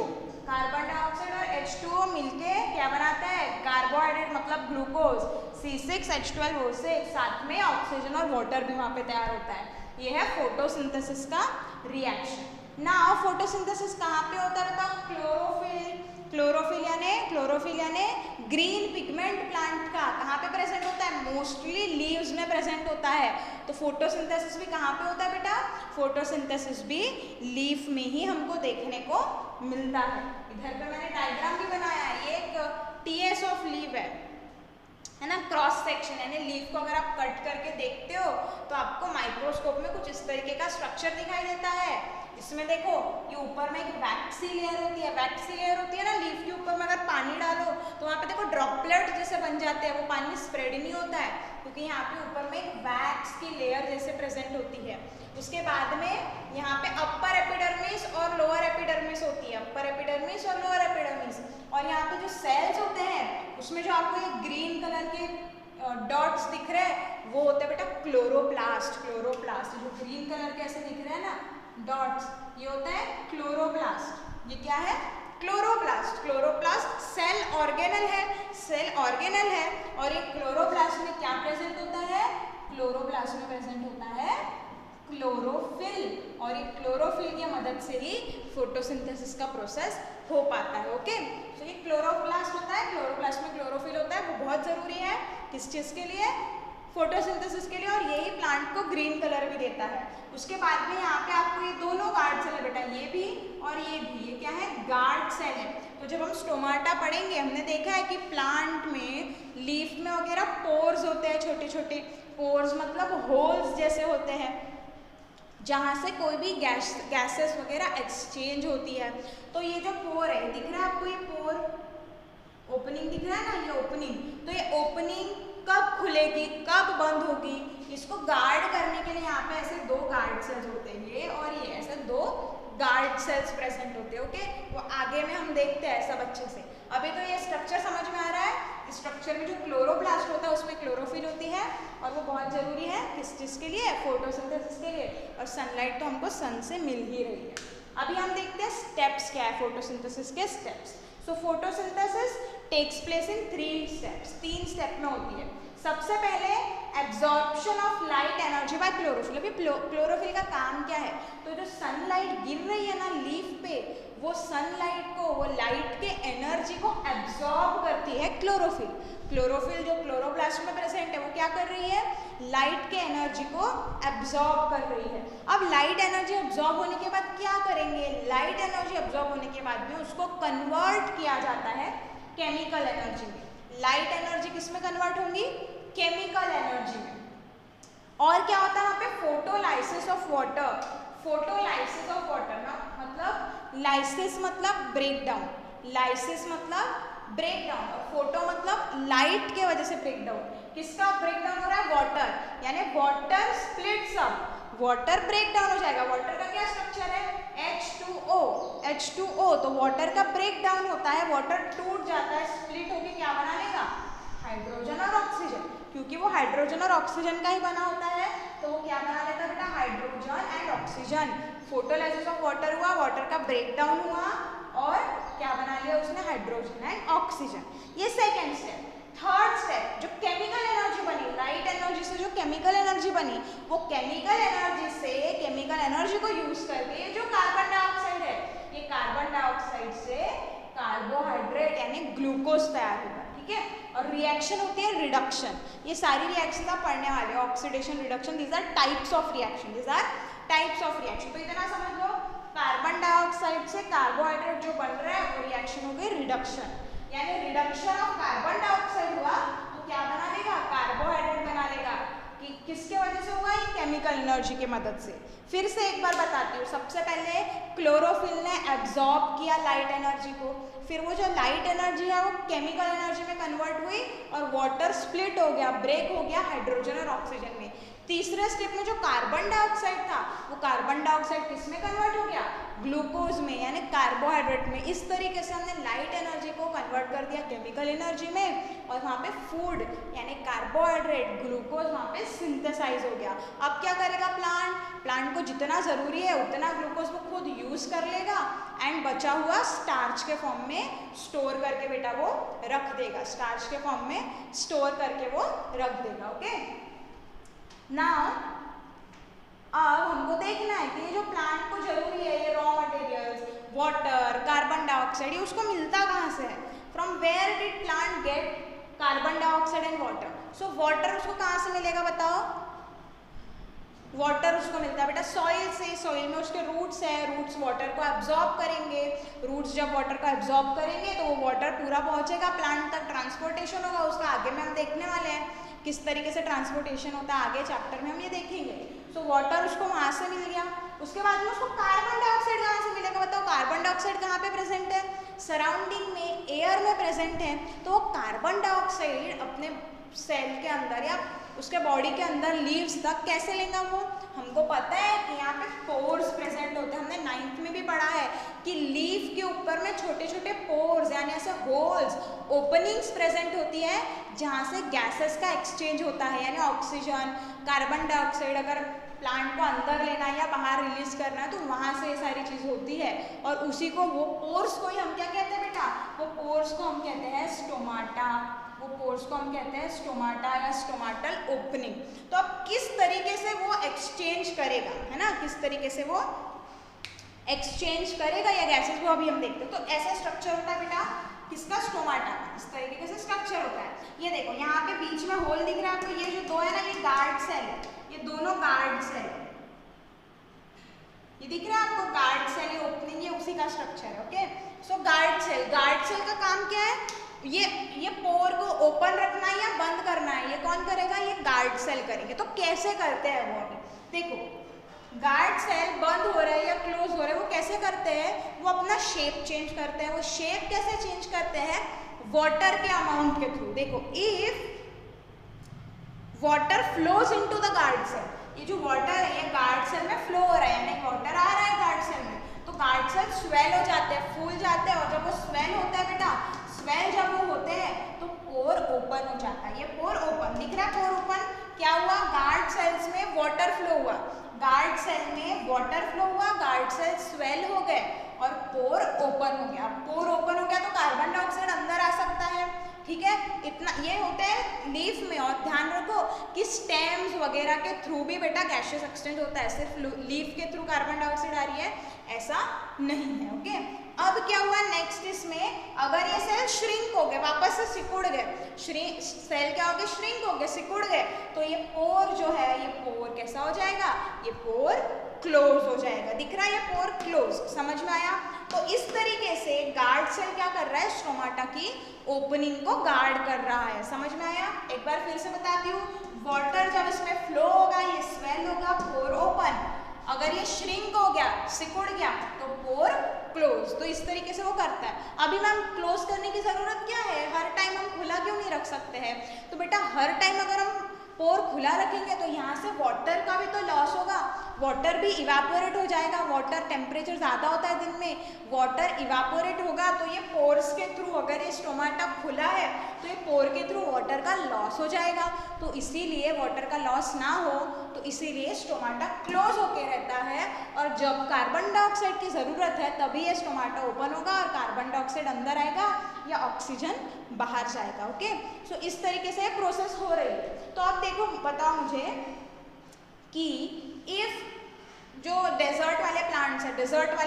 कार्बन डाइऑक्साइड और H2O मिलके क्या बनाता है, कार्बोहाइड्रेट मतलब ग्लूकोज, C6H12O6, साथ में ऑक्सीजन और वाटर भी वहाँ पे तैयार होता है। ये है फोटोसिंथेसिस का रिएक्शन। नाउ फोटोसिंथेसिस कहाँ पे होता है बताओ, क्लोरोफिल यानी ग्रीन पिगमेंट प्लांट का कहाँ पे प्रेजेंट होता है, मोस्टली लीव्स में प्रेजेंट होता है। तो फोटोसिंथेसिस भी कहाँ पे होता है बेटा, फोटोसिंथेसिस भी लीफ में ही हमको देखने को मिलता है। इधर पे मैंने डायग्राम भी बनाया है, ये एक टीएस ऑफ लीफ है ना, क्रॉस सेक्शन यानी लीफ को अगर आप कट करके देखते हो तो आपको माइक्रोस्कोप में कुछ इस तरीके का स्ट्रक्चर दिखाई देता है। इसमें देखो ये ऊपर में एक वैक्सी लेयर होती है ना लीफ के ऊपर में, अगर पानी डालो तो वहाँ पे देखो ड्रॉपलेट जैसे बन जाते हैं, वो पानी स्प्रेड नहीं होता है क्योंकि यहाँ पे ऊपर में एक वैक्स की लेयर जैसे प्रेजेंट होती है। उसके बाद में यहाँ पे अपर एपिडर्मिस और लोअर एपिडर्मिस होती है, अपर एपिडर्मिस और लोअर एपिडर्मिस। और यहाँ पे जो सेल्स होते हैं उसमें जो आपको ये ग्रीन कलर के डॉट्स दिख रहे हैं वो होते हैं बेटा क्लोरोप्लास्ट। जो ग्रीन कलर के ऐसे दिख रहे हैं ना डॉट्स, ये होता है क्लोरोप्लास्ट। ये क्या है, क्लोरोप्लास्ट सेल ऑर्गेनल है और ये क्लोरोप्लास्ट में क्या प्रेजेंट होता है, क्लोरोप्लास्ट में प्रेजेंट होता है क्लोरोफिल, और ये क्लोरोफिल की मदद से ही फोटोसिंथेसिस का प्रोसेस हो पाता है। ओके, तो ये क्लोरोप्लास्ट होता है, क्लोरोप्लास्ट में क्लोरोफिल होता है, वो बहुत जरूरी है किस चीज़ के लिए, फोटोसिंथेसिस के लिए, और यही प्लांट को ग्रीन कलर भी देता है। उसके बाद में यहाँ पे आपको ये दोनों गार्ड सेल है बेटा, ये भी और ये भी, ये क्या है, गार्ड सेल है। तो जब हम स्टोमाटा पढ़ेंगे हमने देखा है कि प्लांट में लीफ में वगैरह पोर्स होते हैं, छोटे छोटे पोर्स मतलब होल्स जैसे होते हैं जहाँ से कोई भी गैसेस वगैरह एक्सचेंज होती है। तो ये जो पोर है दिख रहा है आपको, ये पोर ओपनिंग दिख रहा है ना, ये ओपनिंग, तो ये ओपनिंग कब खुलेगी कब बंद होगी, इसको गार्ड करने के लिए यहाँ पे ऐसे दो गार्ड सेल्स होते हैं, ये और ये, ऐसे दो गार्ड सेल्स प्रेजेंट होते हैं। ओके, वो आगे में हम देखते हैं सब अच्छे से। अभी तो ये स्ट्रक्चर समझ में आ रहा है। स्ट्रक्चर में जो क्लोरोप्लास्ट होता है उसमें क्लोरोफिल होती है और वो बहुत जरूरी है किस चीज़ के लिए, फोटोसिंथेसिस के लिए, और सनलाइट तो हमको सन से मिल ही रही है। अभी हम देखते हैं स्टेप्स क्या है फोटोसिंथेसिस के steps. So photosynthesis takes place in 3 steps, 3 step में होती है। सबसे पहले absorption of light energy by chlorophyll. अभी क्लोरोफिल का काम क्या है, तो जो सनलाइट गिर रही है ना लीफ पे, वो सनलाइट को, वो लाइट के एनर्जी को एब्जॉर्ब करती है क्लोरोफिल जो क्लोरोप्लास्ट में प्रेजेंट है वो क्या कर रही है, लाइट के एनर्जी को एब्जॉर्ब कर रही है। अब लाइट एनर्जी एब्जॉर्ब होने के बाद क्या करेंगे, लाइट एनर्जी एब्जॉर्ब होने के बाद में उसको कन्वर्ट किया जाता है केमिकल एनर्जी में। लाइट एनर्जी किस में कन्वर्ट होंगी, केमिकल एनर्जी में। और क्या होता है वहाँ पे, photolysis of water. Photolysis of water ना मतलब लाइसिस मतलब ब्रेकडाउन, लाइसिस मतलब ब्रेकडाउन, और फोटो मतलब लाइट के वजह से ब्रेकडाउन। किसका ब्रेकडाउन हो रहा है, वाटर, यानी water splits up, water breakdown हो जाएगा। वाटर का क्या स्ट्रक्चर है, H2O, तो वाटर का ब्रेकडाउन होता है, वाटर टूट जाता है, स्प्लिट होके क्या बना लेगा, हाइड्रोजन और ऑक्सीजन। क्योंकि वो हाइड्रोजन और ऑक्सीजन का ही बना होता है तो वो क्या बना लेता है बेटा, hydrogen and oxygen. Photolysis of water हुआ, वाटर का ब्रेकडाउन हुआ और क्या बना लिया उसने, हाइड्रोजन एंड ऑक्सीजन। ये सेकेंड स्टेप। थर्ड स्टेप, जो केमिकल एनर्जी बनी, लाइट एनर्जी से जो केमिकल एनर्जी बनी, वो केमिकल एनर्जी से, केमिकल एनर्जी को यूज करके जो कार्बन डाइऑक्साइड है, ये कार्बन डाइऑक्साइड से कार्बोहाइड्रेट यानी ग्लूकोज तैयार होगा, ठीक है। और रिएक्शन होती है रिडक्शन। ये सारी रिएक्शन आप पढ़ने वाले हो, oxidation, reduction, these are types of reaction, these are types of reaction. तो इतना समझ लो, कार्बन डाइऑक्साइड से कार्बोहाइड्रेट जो बन रहा है वो रिएक्शन हो गई रिडक्शन, यानी रिडक्शन ऑफ कार्बन डाइऑक्साइड हुआ तो क्या बना लेगा, कार्बोहाइड्रेट बना लेगा। कि किसके वजह से हुआ, ये केमिकल एनर्जी की मदद से। फिर से एक बार बताती हूँ, सबसे पहले क्लोरोफिल ने एब्जॉर्ब किया लाइट एनर्जी को, फिर वो जो लाइट एनर्जी है वो केमिकल एनर्जी में कन्वर्ट हुई और वाटर स्प्लिट हो गया, ब्रेक हो गया हाइड्रोजन और ऑक्सीजन में। तीसरे स्टेप में जो कार्बन डाइऑक्साइड था वो कार्बन डाइऑक्साइड किस में कन्वर्ट हो गया, ग्लूकोज में, यानी कार्बोहाइड्रेट में। इस तरीके से हमने लाइट एनर्जी को कन्वर्ट कर दिया केमिकल एनर्जी में, और वहाँ पे फूड यानी कार्बोहाइड्रेट, ग्लूकोज वहाँ पे सिंथेसाइज हो गया। अब क्या करेगा प्लांट को जितना ज़रूरी है उतना ग्लूकोज वो खुद यूज़ कर लेगा, एंड बचा हुआ स्टार्च के फॉर्म में स्टोर करके बेटा वो रख देगा, स्टार्च के फॉर्म में स्टोर करके वो रख देगा। ओके, नाउ अब हमको देखना है कि ये जो प्लांट को जरूरी है, ये raw materials, water, carbon dioxide, ये उसको मिलता कहाँ से है, from where did plant get carbon dioxide and water. So water उसको कहाँ से मिलेगा बताओ, वाटर उसको मिलता है बेटा सॉइल से, सॉइल में उसके रूट्स है, रूट्स वाटर को एब्जॉर्ब करेंगे, रूट्स जब वाटर को एब्जॉर्ब करेंगे तो वो वाटर पूरा पहुंचेगा प्लांट तक, ट्रांसपोर्टेशन होगा उसका, आगे में हम देखने वाले हैं किस तरीके से ट्रांसपोर्टेशन होता है, आगे चैप्टर में हम ये देखेंगे। सो वाटर उसको वहाँ से मिल गया, उसके बाद में उसको कार्बन डाइऑक्साइड कहाँ से मिलेगा बताओ, कार्बन डाइऑक्साइड कहाँ पे प्रेजेंट है, सराउंडिंग में, एयर में प्रेजेंट है, तो कार्बन डाइऑक्साइड अपने सेल के अंदर या उसके बॉडी के अंदर लीव्स तक कैसे लेगा वो, हमको पता है कि यहाँ पे पोर्स प्रेजेंट होते हैं, हमने 9th में भी पढ़ा है कि लीफ के ऊपर में छोटे छोटे पोर्स यानी ऐसे होल्स, ओपनिंग्स प्रेजेंट होती है जहाँ से गैसेस का एक्सचेंज होता है, यानी ऑक्सीजन, कार्बन डाइऑक्साइड अगर प्लांट को अंदर लेना है या बाहर रिलीज करना है तो वहाँ से ये सारी चीज़ होती है, और उसी को वो पोर्स को ही हम क्या कहते हैं बेटा, वो पोर्स को हम कहते हैं स्टोमाटा, वो पोर्स को हम कहते हैं स्टोमाटा या स्टोमाटल ओपनिंग। तो अब किस तरीके से वो एक्सचेंज करेगा, है ना, किस तरीके से वो एक्सचेंज करेगा या गैसेस, वो अभी हम देखते हैं। तो ऐसा स्ट्रक्चर होता है बेटा किसका, स्टोमाटा का, इस तरीके से स्ट्रक्चर होता है। ये देखो यहाँ पे बीच में होल दिख रहा है आपको, ये जो दो है ना ये गार्ड सेल है, ये दोनों गार्ड सेल, ये दिख रहा है आपको गार्ड सेल, ये ओपनिंग, ये उसी का स्ट्रक्चर है। ओके, सो गार्ड सेल का काम क्या है, ये पोर को ओपन रखना है या बंद करना है, ये कौन करेगा, ये गार्ड सेल करेंगे। तो कैसे करते हैं वो, अभी देखो गार्ड सेल बंद हो रहा है या क्लोज हो रहा है वो कैसे करते हैं, वो अपना शेप चेंज करते हैं। वो शेप कैसे चेंज करते हैं, वाटर के अमाउंट के थ्रू। देखो if water flows into the guard cell, ये जो वाटर है ये गार्ड सेल में फ्लो हो रहा है, यानी वाटर आ रहा है गार्ड सेल में, तो गार्ड सेल स्वेल हो जाते हैं, फूल जाते हैं, और जब वो स्वेल होता है बेटा, स्वेल जब वो होते हैं तो पोर ओपन हो जाता है। ये पोर ओपन दिख रहा है, पोर ओपन क्या हुआ, गार्ड सेल्स में वाटर फ्लो हुआ, गार्ड सेल में वाटर फ्लो हुआ, गार्ड सेल स्वेल हो गए और पोर ओपन हो गया। पोर ओपन हो गया तो कार्बन डाइऑक्साइड अंदर आ सकता है, ठीक है, इतना ये होता है लीफ में। और ध्यान रखो कि स्टेम्स वगैरह के थ्रू भी बेटा गैसियस एक्सचेंज होता है, सिर्फ लीफ के थ्रू कार्बन डाइऑक्साइड आ रही है ऐसा नहीं है। ओके, अब क्या हुआ नेक्स्ट, इसमें अगर ये सेल श्रिंक हो गए, वापस से सिकुड़ गए, सेल क्या हो गए, श्रिंक हो गए, सिकुड़ गए, तो ये पोर जो है ये पोर कैसा हो जाएगा, ये पोर क्लोज हो जाएगा। दिख रहा है ये पोर क्लोज, समझ में आया। तो इस तरीके से गार्ड सेल क्या कर रहा है, स्टोमाटा की ओपनिंग को गार्ड कर रहा है, समझ में आया। एक बार फिर से बताती हूँ, वाटर जब इसमें फ्लो होगा ये स्वेल होगा, पोर ओपन, अगर ये श्रिंक हो गया, सिकुड़ गया, तो पोर क्लोज। तो इस तरीके से वो करता है। अभी मैम क्लोज करने की जरूरत क्या है, हर टाइम हम खुला क्यों नहीं रख सकते हैं, तो बेटा हर टाइम अगर हम पोर खुला रखेंगे तो यहाँ से वाटर का भी तो लॉस होगा, वाटर भी इवापोरेट हो जाएगा, वाटर टेम्परेचर ज़्यादा होता है दिन में, वाटर इवापोरेट होगा, तो ये पोर्स के थ्रू, अगर ये स्टोमाटा खुला है तो ये पोर के थ्रू वाटर का लॉस हो जाएगा। तो इसीलिए वाटर का लॉस ना हो तो इसीलिए स्टोमाटा क्लोज होके रहता है, और जब कार्बन डाइऑक्साइड की ज़रूरत है तभी ये स्टोमाटा ओपन होगा और कार्बन डाइऑक्साइड अंदर आएगा या ऑक्सीजन बाहर जाएगा। ओके, सो इस तरीके से प्रोसेस हो रही है। तो आप देखो, बताओ मुझे कि इफ जो डेजर्ट वाले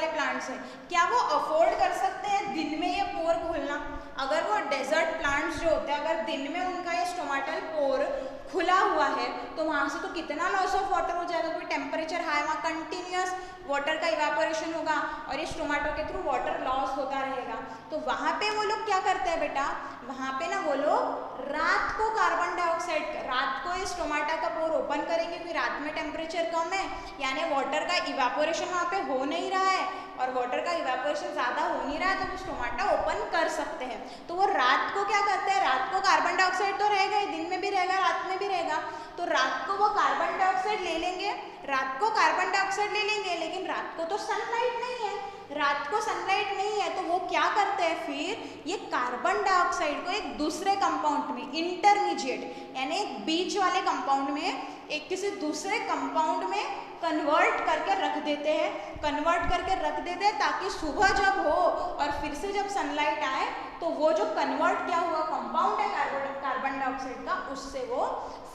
प्लांट्स हैं क्या वो अफोर्ड कर सकते हैं दिन में ये पोर खोलना? अगर वो डेजर्ट प्लांट्स जो होते हैं अगर दिन में उनका ये स्टोमाटल पोर खुला हुआ है तो वहाँ से तो कितना लॉस ऑफ वाटर हो जाएगा, कोई टेम्परेचर हाई, वहाँ कंटिन्यूस वाटर का इवापोरेशन होगा और ये स्टोमाटो के थ्रू वाटर लॉस होता रहेगा। तो वहाँ पे वो लोग क्या करते हैं बेटा, वहाँ पे ना वो लोग रात को कार्बन डाइऑक्साइड, रात को ये स्टोमाटा का पोर ओपन करेंगे क्योंकि रात में टेम्परेचर कम है, यानी वाटर का इवापोरेशन वहाँ पे हो नहीं रहा है, और वाटर का इवापोरेशन ज़्यादा हो नहीं रहा है तो वो स्टोमाटा ओपन कर सकते हैं। तो वो रात को क्या करते हैं, रात को कार्बन कार्बन डाइऑक्साइड तो रहेगा ही, दिन में भी रहेगा रात में भी रहेगा, तो रात को वो कार्बन डाइऑक्साइड ले लेंगे, रात को कार्बन डाइऑक्साइड ले लेंगे, लेकिन रात को तो सनलाइट नहीं है, रात को सनलाइट नहीं है, तो वो क्या करते हैं फिर ये कार्बन डाइऑक्साइड को एक दूसरे कंपाउंड में, इंटरमीडिएट यानी एक बीच वाले कंपाउंड में, एक किसी दूसरे कंपाउंड में कन्वर्ट करके रख देते हैं, कन्वर्ट करके रख देते हैं ताकि सुबह जब हो और फिर से जब सनलाइट आए तो वो जो कन्वर्ट किया हुआ कंपाउंड है कार्बन डाइऑक्साइड का, उससे वो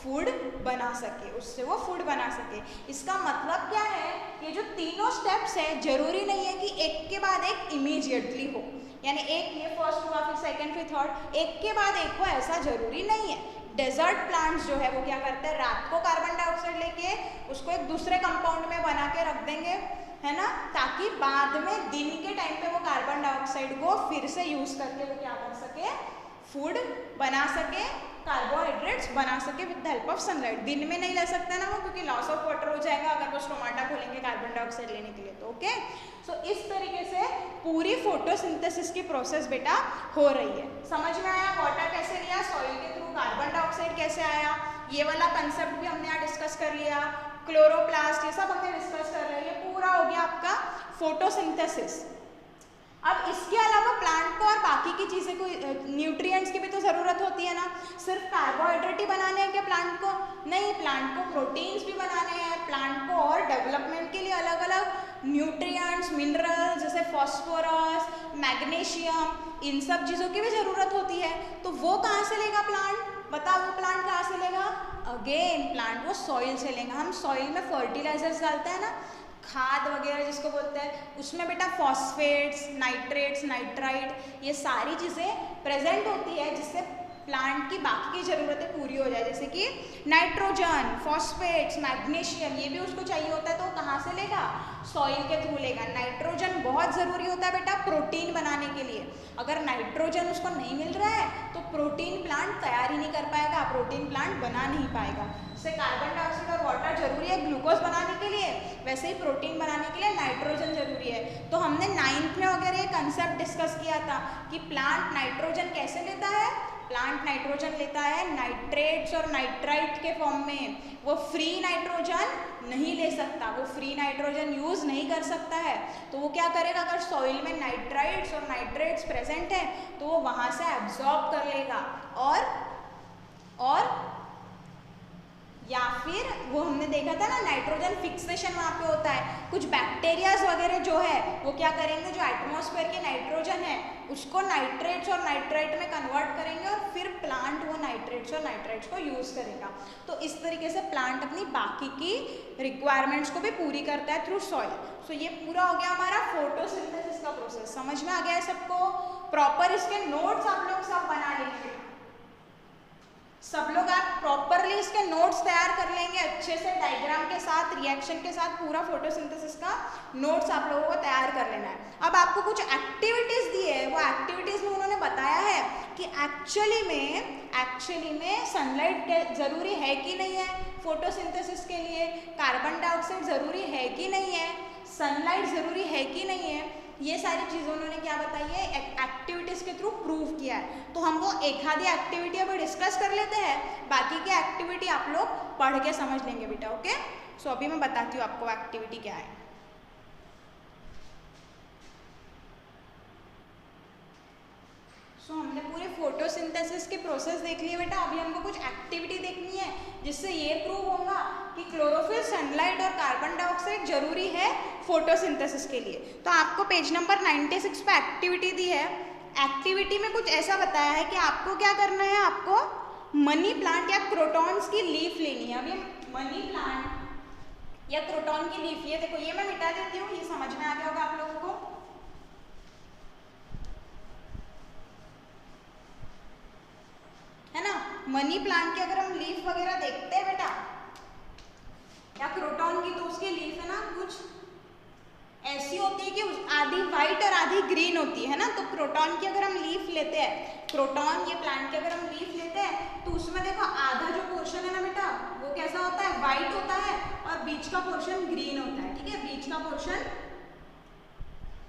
फूड बना सके, उससे वो फूड बना सके। इसका मतलब क्या है, ये जो तीनों स्टेप्स है जरूरी नहीं है कि एक के बाद एक इमीडिएटली हो, यानी एक ये फर्स्ट हुआ फिर सेकंड फिर थर्ड, एक के बाद एक हो, ऐसा जरूरी नहीं है। डेजर्ट प्लांट्स जो है वो क्या करते हैं, रात को कार्बन डाइऑक्साइड लेके उसको एक दूसरे कंपाउंड में बना के रख देंगे, है ना, ताकि बाद में दिन के टाइम पे वो कार्बन डाइऑक्साइड को फिर से यूज करके वो क्या कर सके, फूड बना सके, कार्बोहाइड्रेट्स बना सके with the help of sunlight. दिन में नहीं ले सकते ना वो, क्योंकि लॉस ऑफ वाटर हो जाएगा अगर वो स्टोमाटा खोलेंगे कार्बन डाइऑक्साइड लेने के लिए, तो ओके। सो इस तरीके से पूरी फोटोसिंथेसिस की प्रोसेस बेटा हो रही है। समझ में आया, वाटर कैसे लिया, सॉइल के थ्रू कार्बन डाइऑक्साइड कैसे आया, ये वाला कंसेप्ट भी हमने यहाँ डिस्कस कर लिया, क्लोरोप्लास्ट ये सब हमने डिस्कस कर लिया, ये पूरा हो गया आपका फोटोसिंथेसिस। अब इसके अलावा प्लांट को और बाकी की चीज़ें को, न्यूट्रिएंट्स की भी तो ज़रूरत होती है ना, सिर्फ कार्बोहाइड्रेट ही बनाने हैं क्या प्लांट को, नहीं, प्लांट को प्रोटीन्स भी बनाने हैं, प्लांट को और डेवलपमेंट के लिए अलग अलग न्यूट्रिएंट्स, मिनरल्स जैसे फॉस्फोरस, मैग्नीशियम, इन सब चीज़ों की भी ज़रूरत होती है। तो वो कहाँ से लेगा प्लांट, बताओ वो प्लांट कहाँ से लेगा, अगेन प्लांट वो सॉइल से लेगा। हम सॉइल में फर्टिलाइजर्स डालते हैं ना, खाद वगैरह जिसको बोलते हैं, उसमें बेटा फॉस्फेट्स, नाइट्रेट्स, नाइट्राइट, ये सारी चीज़ें प्रेजेंट होती है जिससे प्लांट की बाकी की ज़रूरतें पूरी हो जाए, जैसे कि नाइट्रोजन, फॉस्फेट्स, मैग्नीशियम, ये भी उसको चाहिए होता है, तो कहाँ से लेगा, सॉइल के थ्रू लेगा। नाइट्रोजन बहुत ज़रूरी होता है बेटा प्रोटीन बनाने के लिए, अगर नाइट्रोजन उसको नहीं मिल रहा है तो प्रोटीन प्लांट तैयार ही नहीं कर पाएगा, प्रोटीन प्लांट बना नहीं पाएगा। जैसे कार्बन डाइऑक्साइड और वाटर जरूरी है ग्लूकोज बनाने के लिए, वैसे ही प्रोटीन बनाने के लिए नाइट्रोजन जरूरी है। तो हमने 9th में वगैरह ये कंसेप्ट डिस्कस किया था कि प्लांट नाइट्रोजन कैसे लेता है, प्लांट नाइट्रोजन लेता है नाइट्रेट्स और नाइट्राइट के फॉर्म में, वो फ्री नाइट्रोजन नहीं ले सकता, वो फ्री नाइट्रोजन यूज़ नहीं कर सकता है, तो वो क्या करेगा, अगर सॉइल में नाइट्राइट्स और नाइट्रेट्स प्रेजेंट है तो वो वहाँ से एब्जॉर्ब कर लेगा, और या फिर वो हमने देखा था ना नाइट्रोजन फिक्सेशन वहाँ पे होता है, कुछ बैक्टीरियाज वगैरह जो है वो क्या करेंगे, जो एटमॉस्फेयर के नाइट्रोजन है उसको नाइट्रेट्स और नाइट्राइट में कन्वर्ट करेंगे और फिर प्लांट वो नाइट्रेट्स और नाइट्राइट्स को यूज़ करेगा। तो इस तरीके से प्लांट अपनी बाकी की रिक्वायरमेंट्स को भी पूरी करता है थ्रू सॉइल। सो ये पूरा हो गया हमारा फोटोसिंथेसिस का प्रोसेस। समझ में आ गया है सबको? प्रॉपर इसके नोट्स आप लोग सब बना लेंगे, सब लोग आप प्रॉपरली इसके नोट्स तैयार कर लेंगे अच्छे से, डायग्राम के साथ, रिएक्शन के साथ, पूरा फोटोसिंथेसिस का नोट्स आप लोगों को तैयार कर लेना है। अब आपको कुछ एक्टिविटीज़ दी है, वो एक्टिविटीज़ में उन्होंने बताया है कि एक्चुअली में सनलाइट ज़रूरी है कि नहीं है फोटोसिंथेसिस के लिए, कार्बन डाइऑक्साइड ज़रूरी है कि नहीं है, सनलाइट ज़रूरी है कि नहीं है, ये सारी चीज़ें उन्होंने क्या बताई है, एक्टिविटीज़ के थ्रू प्रूव किया है। तो हम वो एक आधी एक्टिविटी अभी डिस्कस कर लेते हैं, बाकी की एक्टिविटी आप लोग पढ़ के समझ लेंगे बेटा, ओके। सो अभी मैं बताती हूँ आपको एक्टिविटी क्या है। सो हमने पूरे फोटोसिंथेसिस के प्रोसेस देख लिए बेटा, अभी हमको कुछ एक्टिविटी देखनी है जिससे ये प्रूव होगा कि क्लोरोफिल, सनलाइट और कार्बन डाइऑक्साइड जरूरी है फोटोसिंथेसिस के लिए। तो आपको पेज नंबर 96 पे एक्टिविटी दी है। एक्टिविटी में कुछ ऐसा बताया है कि आपको क्या करना है, आपको मनी प्लांट या क्रोटॉन्स की लीफ लेनी है। अभी मनी प्लांट या क्रोटॉन की लीफ, ये देखो, ये मैं मिटा देती हूँ, ये समझ में आ गया होगा आप लोगों को। है ना, मनी प्लांट की अगर हम लीफ वगैरह देखते हैं बेटा, या क्रोटॉन की, तो उसकी लीफ है ना कुछ ऐसी होती है कि आधी वाइट और आधी ग्रीन होती है ना। तो क्रोटॉन की अगर हम लीफ लेते हैं, क्रोटॉन ये प्लांट की अगर हम लीफ लेते हैं तो उसमें देखो आधा जो पोर्शन है ना बेटा, वो कैसा होता है, वाइट होता है और बीच का पोर्शन ग्रीन होता है। ठीक है, बीच का पोर्शन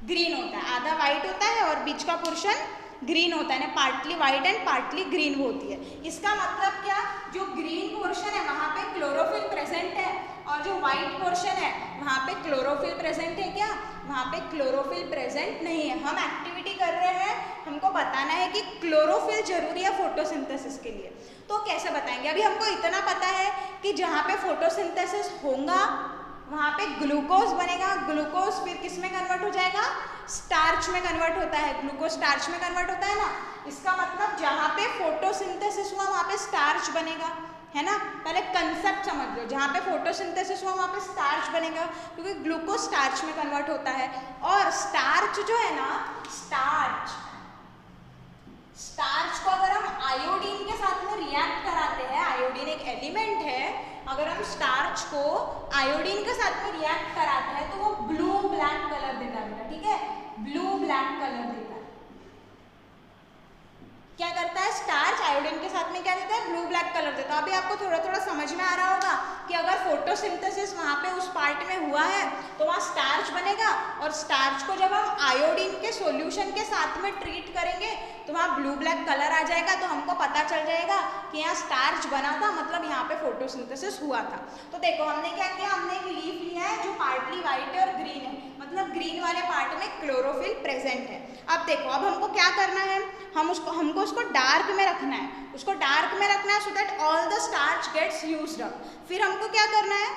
ग्रीन होता है, आधा वाइट होता है और बीच का पोर्शन ग्रीन होता है ना, partly white and partly green होती है। इसका मतलब क्या, जो ग्रीन पोर्शन है वहाँ पे क्लोरोफिल प्रेजेंट है और जो वाइट पोर्शन है वहाँ पे क्लोरोफिल प्रेजेंट है क्या, वहाँ पे क्लोरोफिल प्रेजेंट नहीं है। हम एक्टिविटी कर रहे हैं, हमको बताना है कि क्लोरोफिल जरूरी है फोटोसिंथेसिस के लिए। तो कैसे बताएंगे, अभी हमको इतना पता है कि जहाँ पे फोटोसिंथेसिस होगा वहाँ पे ग्लूकोज बनेगा, ग्लूकोज फिर किस में कन्वर्ट हो जाएगा, स्टार्च में कन्वर्ट होता है, ग्लूकोज स्टार्च में कन्वर्ट होता है ना। इसका मतलब जहाँ पे फोटोसिंथेसिस हुआ वहाँ पे स्टार्च बनेगा, है ना। पहले कंसेप्ट समझ लो, जहाँ पे फोटोसिंथेसिस हुआ वहाँ पे स्टार्च बनेगा क्योंकि ग्लूकोज स्टार्च में कन्वर्ट होता है। और स्टार्च जो है ना, स्टार्च को अगर हम आयोडीन के साथ में रिएक्ट कराते हैं, आयोडीन एक एलिमेंट है, अगर हम स्टार्च को आयोडीन के साथ में रिएक्ट कराते हैं तो वो ब्लू ब्लैक कलर देता है बेटा, ठीक है, ब्लू ब्लैक कलर देता है। क्या करता है स्टार्च आयोडीन के साथ में क्या देता है, ब्लू ब्लैक कलर देता है। अभी आपको थोड़ा थोड़ा समझ में आ रहा होगा कि अगर फोटोसिंथेसिस वहाँ पे उस पार्ट में हुआ है तो वहाँ स्टार्च बनेगा और स्टार्च को जब हम आयोडीन के सॉल्यूशन के साथ में ट्रीट करेंगे तो वहाँ ब्लू ब्लैक कलर आ जाएगा। तो हमको पता चल जाएगा कि यहाँ स्टार्च बना था, मतलब यहाँ पे फोटोसिंथेसिस हुआ था। तो देखो हमने क्या किया, हमने एक लीफ लिया है जो पार्टली वाइट है और ग्रीन है, मतलब ग्रीन वाले पार्ट में क्लोरोफिल प्रेजेंट है। अब देखो, अब हमको क्या करना है, हमको उसको डार्क में रखना है, उसको डार्क में रखना है so that all the starch gets used up. फिर हमको क्या करना है,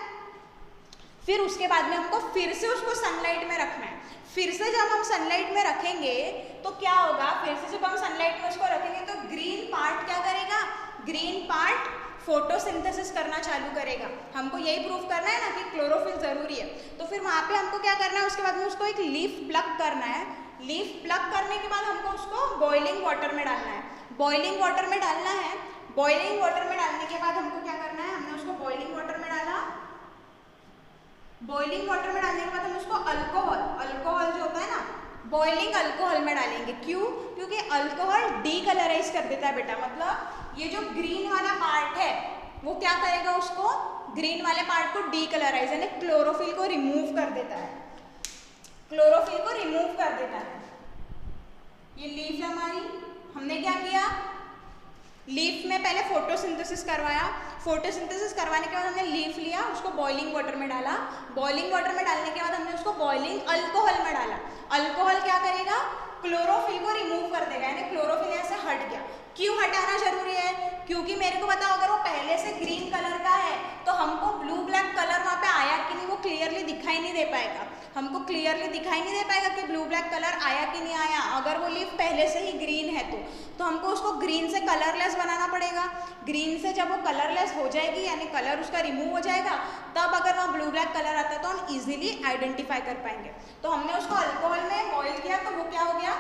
फिर उसके बाद में हमको फिर से उसको सनलाइट में रखना है। फिर से जब हम सनलाइट में रखेंगे तो क्या होगा, फिर से जब हम सनलाइट में उसको रखेंगे तो ग्रीन पार्ट क्या करेगा, ग्रीन पार्ट फोटोसिंथेसिस करना चालू करेगा। हमको यही प्रूव करना है ना कि क्लोरोफिल जरूरी है। तो फिर वहाँ पे हमको क्या करना है, उसके बाद में उसको एक लीफ प्लग करना है। लीफ प्लग करने के बाद हमको उसको बॉइलिंग वाटर में डालना है, बॉइलिंग वाटर में डालना है। बॉइलिंग वाटर में डालने के बाद हमको क्या करना है, हमने उसको बॉइलिंग वाटर में डाला, बॉइलिंग वाटर में डालने के बाद हम उसको अल्कोहल जो होता है ना, बॉइलिंग अल्कोहल में डालेंगे। क्यों, क्योंकि अल्कोहल डीकलराइज कर देता है बेटा, मतलब ये जो ग्रीन वाला पार्ट है वो क्या करेगा, उसको ग्रीन वाले पार्ट को डीकलराइज यानी क्लोरोफिल को रिमूव कर देता है, क्लोरोफिल को रिमूव कर देता है। ये लीफ है हमारी, हमने क्या किया, लीफ में पहले फोटोसिंथेसिस करवाया, फोटोसिंथेसिस करवाने के बाद हमने लीफ लिया, उसको बॉइलिंग वाटर में डाला, बॉइलिंग वाटर में डालने के बाद हमने उसको बॉइलिंग अल्कोहल में डाला। अल्कोहल क्या करेगा, क्लोरोफिल को रिमूव कर देगा, यानी क्लोरोफिल यहाँ से हट गया। क्यों हटाना जरूरी है, क्योंकि मेरे को बताओ अगर वो पहले से ग्रीन कलर का है तो हमको ब्लू ब्लैक कलर वहाँ पे आया कि नहीं वो क्लियरली दिखाई नहीं दे पाएगा, हमको क्लियरली दिखाई नहीं दे पाएगा कि ब्लू ब्लैक कलर आया कि नहीं आया। अगर वो लीफ पहले से ही ग्रीन है तो हमको उसको ग्रीन से कलरलेस बनाना पड़ेगा। ग्रीन से जब वो कलरलेस हो जाएगी यानी कलर उसका रिमूव हो जाएगा, तब अगर वहाँ ब्लू ब्लैक कलर आता है तो हम इजीली आइडेंटिफाई कर पाएंगे। तो हमने उसको अल्कोहल में बॉइल किया तो वो क्या हो गया,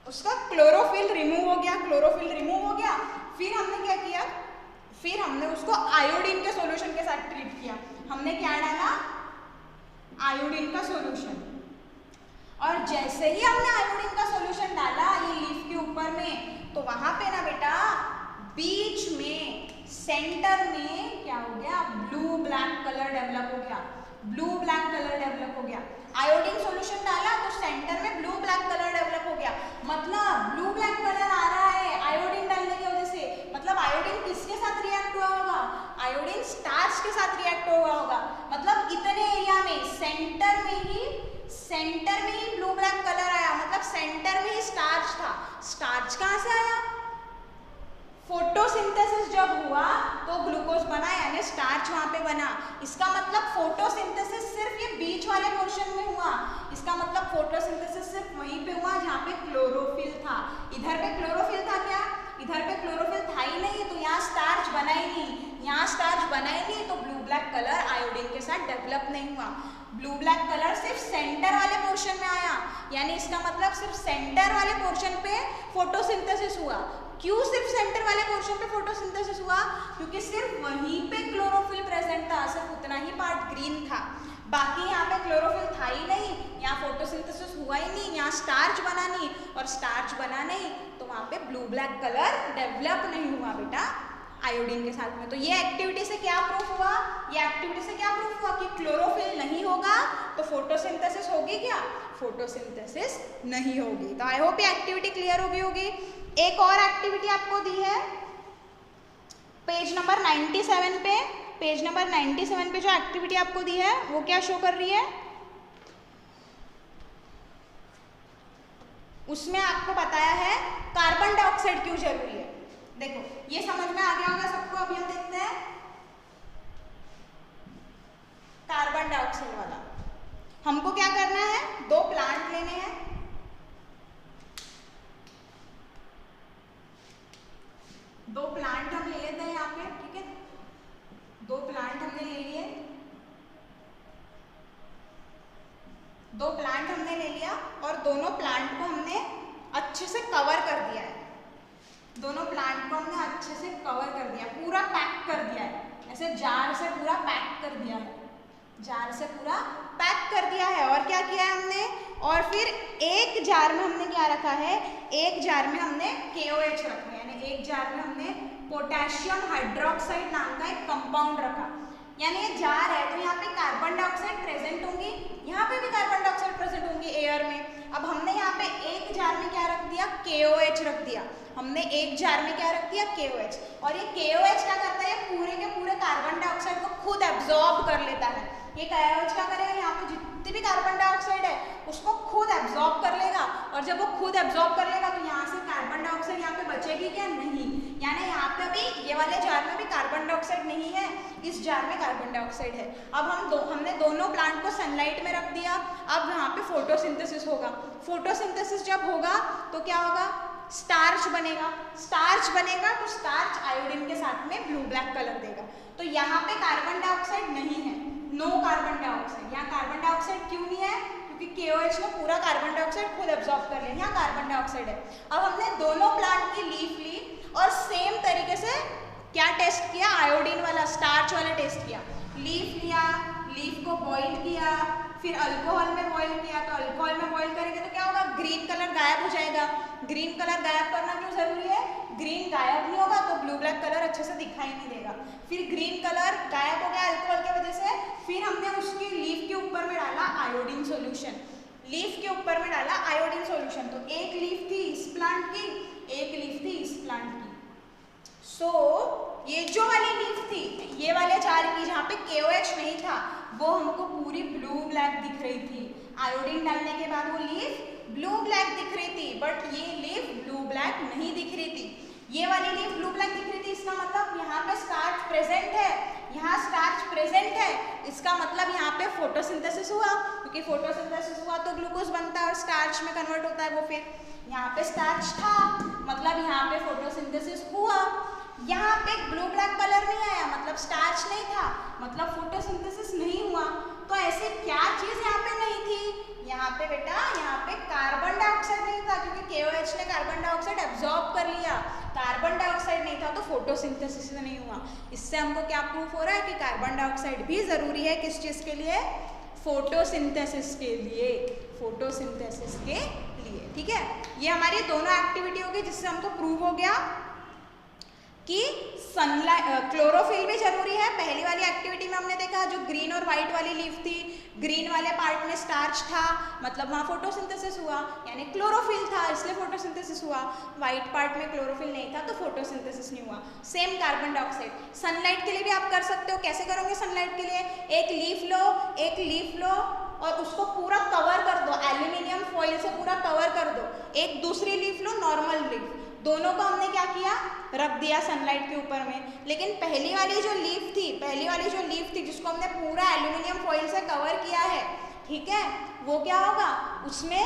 उसका क्लोरोफिल रिमूव हो गया, क्लोरोफिल रिमूव हो गया। फिर हमने क्या किया, फिर हमने उसको आयोडीन के सॉल्यूशन के साथ ट्रीट किया। हमने क्या डाला, आयोडीन का सॉल्यूशन, और जैसे ही हमने आयोडीन का सॉल्यूशन डाला ये लीफ के ऊपर में, तो वहां पे ना बेटा बीच में सेंटर में क्या हो गया, ब्लू ब्लैक कलर डेवलप हो गया, ब्लू ब्लैक कलर डेवलप हो गया। आयोडीन सॉल्यूशन डाला तो सेंटर में ब्लू ब्लैक कलर डेवलप हो गया, मतलब ब्लू ब्लैक कलर आ रहा है आयोडीन डालने की वजह से। मतलब आयोडीन किसके साथ रिएक्ट हुआ होगा, आयोडीन स्टार्च के साथ रिएक्ट हुआ होगा। मतलब इतने एरिया में सेंटर में ही ब्लू ब्लैक कलर आया, मतलब सेंटर में ही स्टार्च था। स्टार्च कहाँ से आया, फोटोसिंथेसिस जब हुआ तो ग्लूकोज बना यानी स्टार्च वहां पे बना। इसका मतलब फोटोसिंथेसिस सिर्फ ये बीच वाले पोर्शन में हुआ, इसका मतलब फोटोसिंथेसिस सिर्फ वहीं पे हुआ जहाँ पे क्लोरोफिल था। इधर पे क्लोरोफिल था क्या, इधर पे क्लोरोफिल था ही नहीं, तो यहाँ स्टार्च बना ही नहीं, यहाँ स्टार्च बना ही नहीं, तो ब्लू ब्लैक कलर आयोडीन के साथ डेवलप नहीं हुआ। ब्लू ब्लैक कलर सिर्फ सेंटर वाले पोर्शन में आया, यानी इसका मतलब सिर्फ सेंटर वाले पोर्शन पे फोटोसिंथेसिस हुआ। क्यों सिर्फ सेंटर वाले पोर्शन पे फोटोसिंथेसिस हुआ, क्योंकि सिर्फ वहीं पे क्लोरोफिल प्रेजेंट था, सिर्फ उतना ही पार्ट ग्रीन था, बाकी यहाँ पे क्लोरोफिल था ही नहीं, यहाँ फोटोसिंथेसिस हुआ ही नहीं, यहाँ स्टार्च बना नहीं, और स्टार्च बना नहीं तो वहाँ पे ब्लू ब्लैक कलर डेवलप नहीं हुआ बेटा, आयोडीन के साथ में। तो ये एक्टिविटी से क्या प्रूफ हुआ, ये एक्टिविटी से क्या प्रूफ हुआ कि क्लोरोफिल नहीं होगा तो फोटोसिंथेसिस होगी क्या, फोटोसिंथेसिस नहीं होगी। तो आई होप ये एक्टिविटी क्लियर हो गई होगी। एक और एक्टिविटी आपको दी है पेज नंबर 97 पे, पेज नंबर 97 पे जो एक्टिविटी आपको दी है वो क्या शो कर रही है, उसमें आपको बताया है कार्बन डाइऑक्साइड क्यों जरूरी है। देखो ये समझ में आ गया होगा सबको। अभी हम देखते हैं कार्बन डाइऑक्साइड वाला। हमको क्या करना है, दो प्लांट लेने हैं, दो प्लांट हम ले लेते हैं यहाँ पे, ठीक है, दो प्लांट हमने ले लिए, दो प्लांट हमने ले लिया और दोनों प्लांट को हमने अच्छे से कवर कर दिया है, दोनों प्लांट को हमने अच्छे से कवर कर दिया, पूरा पैक कर दिया है, ऐसे जार से पूरा पैक कर दिया है, जार से पूरा पैक कर दिया है। और क्या किया है हमने, और फिर एक जार में हमने क्या रखा है, एक जार में हमने KOH रखा है, यानी एक जार में हमने पोटेशियम हाइड्रोक्साइड नाम का एक कंपाउंड रखा। यानी ये जार है तो यहाँ पे कार्बन डाइऑक्साइड प्रेजेंट होंगी, यहाँ पे भी कार्बन डाइऑक्साइड प्रेजेंट होंगी एयर में। अब हमने यहाँ पे एक जार में क्या रख दिया, KOH रख दिया, हमने एक जार में क्या रख दिया, KOH। और ये KOH क्या करता है, पूरे के पूरे कार्बन डाइऑक्साइड को खुद एब्जॉर्ब कर लेता है। ये KOH क्या करेगा, यहाँ पे जितनी भी कार्बन डाइऑक्साइड है उसको खुद एब्जॉर्ब कर लेगा, और जब वो खुद एब्जॉर्ब कर लेगा तो यहाँ से कार्बन डाइऑक्साइड यहाँ पे बचेगी क्या, नहीं। यानी यहाँ पे भी ये वाले जार में भी कार्बन डाइऑक्साइड नहीं है, इस जार में कार्बन डाइऑक्साइड है। अब हमने दोनों प्लांट को सनलाइट में रख दिया। अब यहाँ पे फोटोसिंथेसिस होगा, फोटोसिंथेसिस जब होगा तो क्या होगा, स्टार्च बनेगा, स्टार्च बनेगा तो स्टार्च आयोडीन के साथ में ब्लू ब्लैक कलर देगा। तो यहाँ पे कार्बन डाइऑक्साइड नहीं है, नो कार्बन डाइऑक्साइड। यहाँ कार्बन डाइऑक्साइड क्यों नहीं है, क्योंकि KOH ने पूरा कार्बन डाइऑक्साइड खुद एब्जॉर्ब कर लिया, यहाँ कार्बन डाइऑक्साइड है। अब हमने दोनों प्लांट की लीफ ली और सेम तरीके से क्या टेस्ट किया, आयोडीन वाला स्टार्च वाला टेस्ट किया। लीफ लिया, लीफ को बॉईल किया, फिर अल्कोहल में बॉईल किया। तो अल्कोहल में बॉईल करेंगे तो क्या होगा, ग्रीन कलर गायब हो जाएगा। ग्रीन कलर गायब करना क्यों जरूरी है, ग्रीन गायब नहीं होगा तो ब्लू ब्लैक कलर अच्छे से दिखाई नहीं देगा। फिर ग्रीन कलर गायब हो गया अल्कोहल की वजह से, फिर हमने उसकी लीफ के ऊपर में डाला आयोडीन सॉल्यूशन, लीफ के ऊपर में डाला आयोडीन सॉल्यूशन। तो एक लीफ थी इस प्लांट की, एक लीफ थी इस प्लांट की। सो ये जो वाली लीफ थी, ये वाले जार की जहाँ पे KOH नहीं था, वो हमको पूरी ब्लू ब्लैक दिख रही थी। आयोडीन डालने के बाद वो लीफ ब्लू ब्लैक दिख रही थी, बट ये लीफ ब्लू ब्लैक नहीं दिख रही थी। ये वाली लीफ ब्लू ब्लैक दिख रही थी, इसका मतलब यहाँ पे स्टार्च प्रेजेंट है, यहाँ स्टार्च प्रेजेंट है, इसका मतलब यहाँ पे फोटोसिंथेसिस हुआ, क्योंकि फोटोसिंथेसिस हुआ तो ग्लूकोज बनता है और स्टार्च में कन्वर्ट होता है वो। फिर यहाँ पे स्टार्च था, मतलब यहाँ पे फोटोसिंथेसिस हुआ। यहाँ पे ब्लू ब्लैक कलर नहीं आया, मतलब स्टार्च नहीं था, मतलब फोटोसिंथेसिस नहीं हुआ। तो ऐसे क्या चीज यहाँ पे नहीं थी, यहाँ पे बेटा यहाँ पे कार्बन डाइऑक्साइड नहीं था, क्योंकि KOH ने कार्बन डाइऑक्साइड एब्जॉर्ब कर लिया। कार्बन डाइऑक्साइड नहीं था तो फोटोसिंथेसिस नहीं हुआ। इससे हमको क्या प्रूफ हो रहा है कि कार्बन डाइऑक्साइड भी जरूरी है, किस चीज के लिए, फोटोसिंथेसिस के लिए, फोटोसिंथेसिस के लिए। ठीक है, ये हमारी दोनों एक्टिविटी होगी जिससे हमको प्रूव हो गया कि सनलाइट क्लोरोफिल भी जरूरी है। पहली वाली एक्टिविटी में हमने देखा जो ग्रीन और वाइट वाली लीफ थी, ग्रीन वाले पार्ट में स्टार्च था, मतलब वहाँ फोटोसिंथेसिस हुआ, यानी क्लोरोफिल था इसलिए फोटोसिंथेसिस हुआ। वाइट पार्ट में क्लोरोफिल नहीं था तो फोटोसिंथेसिस नहीं हुआ। सेम कार्बन डाइऑक्साइड सनलाइट के लिए भी आप कर सकते हो। कैसे करोगे सनलाइट के लिए, एक लीफ लो और उसको पूरा कवर कर दो, एल्यूमिनियम फॉइल से पूरा कवर कर दो। एक दूसरी लीफ लो, नॉर्मल लीफ, दोनों को हमने क्या किया, रख दिया सनलाइट के ऊपर में। लेकिन पहली वाली जो लीफ थी जिसको हमने पूरा एल्यूमिनियम फॉइल से कवर किया है, ठीक है, वो क्या होगा, उसमें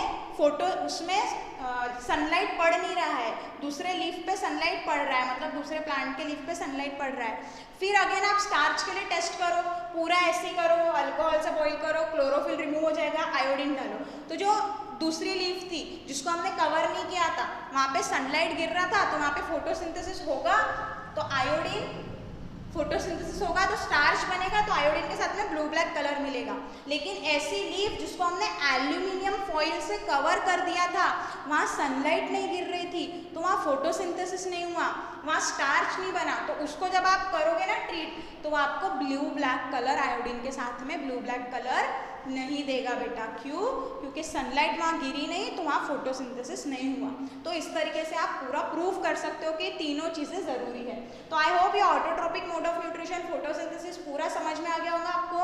सनलाइट पड़ नहीं रहा है, दूसरे लीफ पे सनलाइट पड़ रहा है, मतलब दूसरे प्लांट के लीफ पे सनलाइट पड़ रहा है। फिर अगेन आप स्टार्च के लिए टेस्ट करो, पूरा ऐसे करो, अल्कोहल से बॉईल करो, क्लोरोफिल रिमूव हो जाएगा, आयोडीन डालो। तो जो दूसरी लीफ थी जिसको हमने कवर नहीं किया था, वहाँ पे सनलाइट गिर रहा था तो वहाँ पे फोटोसिंथेसिस होगा, तो आयोडीन फोटोसिंथेसिस होगा तो स्टार्च बनेगा, तो आयोडीन के साथ में ब्लू ब्लैक कलर मिलेगा। लेकिन ऐसी लीफ जिसको हमने एल्यूमिनियम फॉइल से कवर कर दिया था, वहाँ सनलाइट नहीं गिर रही थी, तो वहाँ फोटोसिंथेसिस नहीं हुआ, वहाँ स्टार्च नहीं बना, तो उसको जब आप करोगे ना ट्रीट, तो आपको ब्लू ब्लैक कलर, आयोडीन के साथ में ब्लू ब्लैक कलर नहीं देगा बेटा। क्यों? क्योंकि सनलाइट वहाँ गिरी नहीं, तो वहाँ फोटोसिंथेसिस नहीं हुआ। तो इस तरीके से आप पूरा प्रूफ कर सकते हो कि तीनों चीज़ें ज़रूरी है। तो आई होप ये autotrophic mode of nutrition, photosynthesis पूरा समझ में आ गया होगा आपको।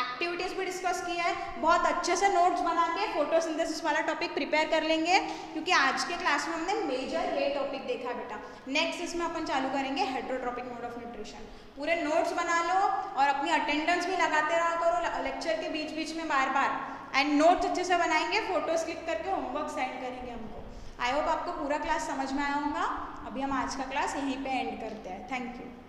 एक्टिविटीज़ भी डिस्कस किया है, बहुत अच्छे से नोट्स बना के फोटोसिंथेसिस वाला टॉपिक प्रिपेयर कर लेंगे, क्योंकि आज के क्लास में हमने मेजर ये टॉपिक देखा बेटा। नेक्स्ट इसमें अपन चालू करेंगे हेटेरोट्रोपिक मोड ऑफ न्यूट्रिशन। पूरे नोट्स बना लो और अपनी अटेंडेंस भी लगाते रहा करो लेक्चर के बीच बीच में बार बार, एंड नोट्स अच्छे से बनाएंगे, फोटोज क्लिक करके होमवर्क सेंड करेंगे हमको। आई होप आपको पूरा क्लास समझ में आया होगा। अभी हम आज का क्लास यहीं पे एंड करते हैं। Thank you.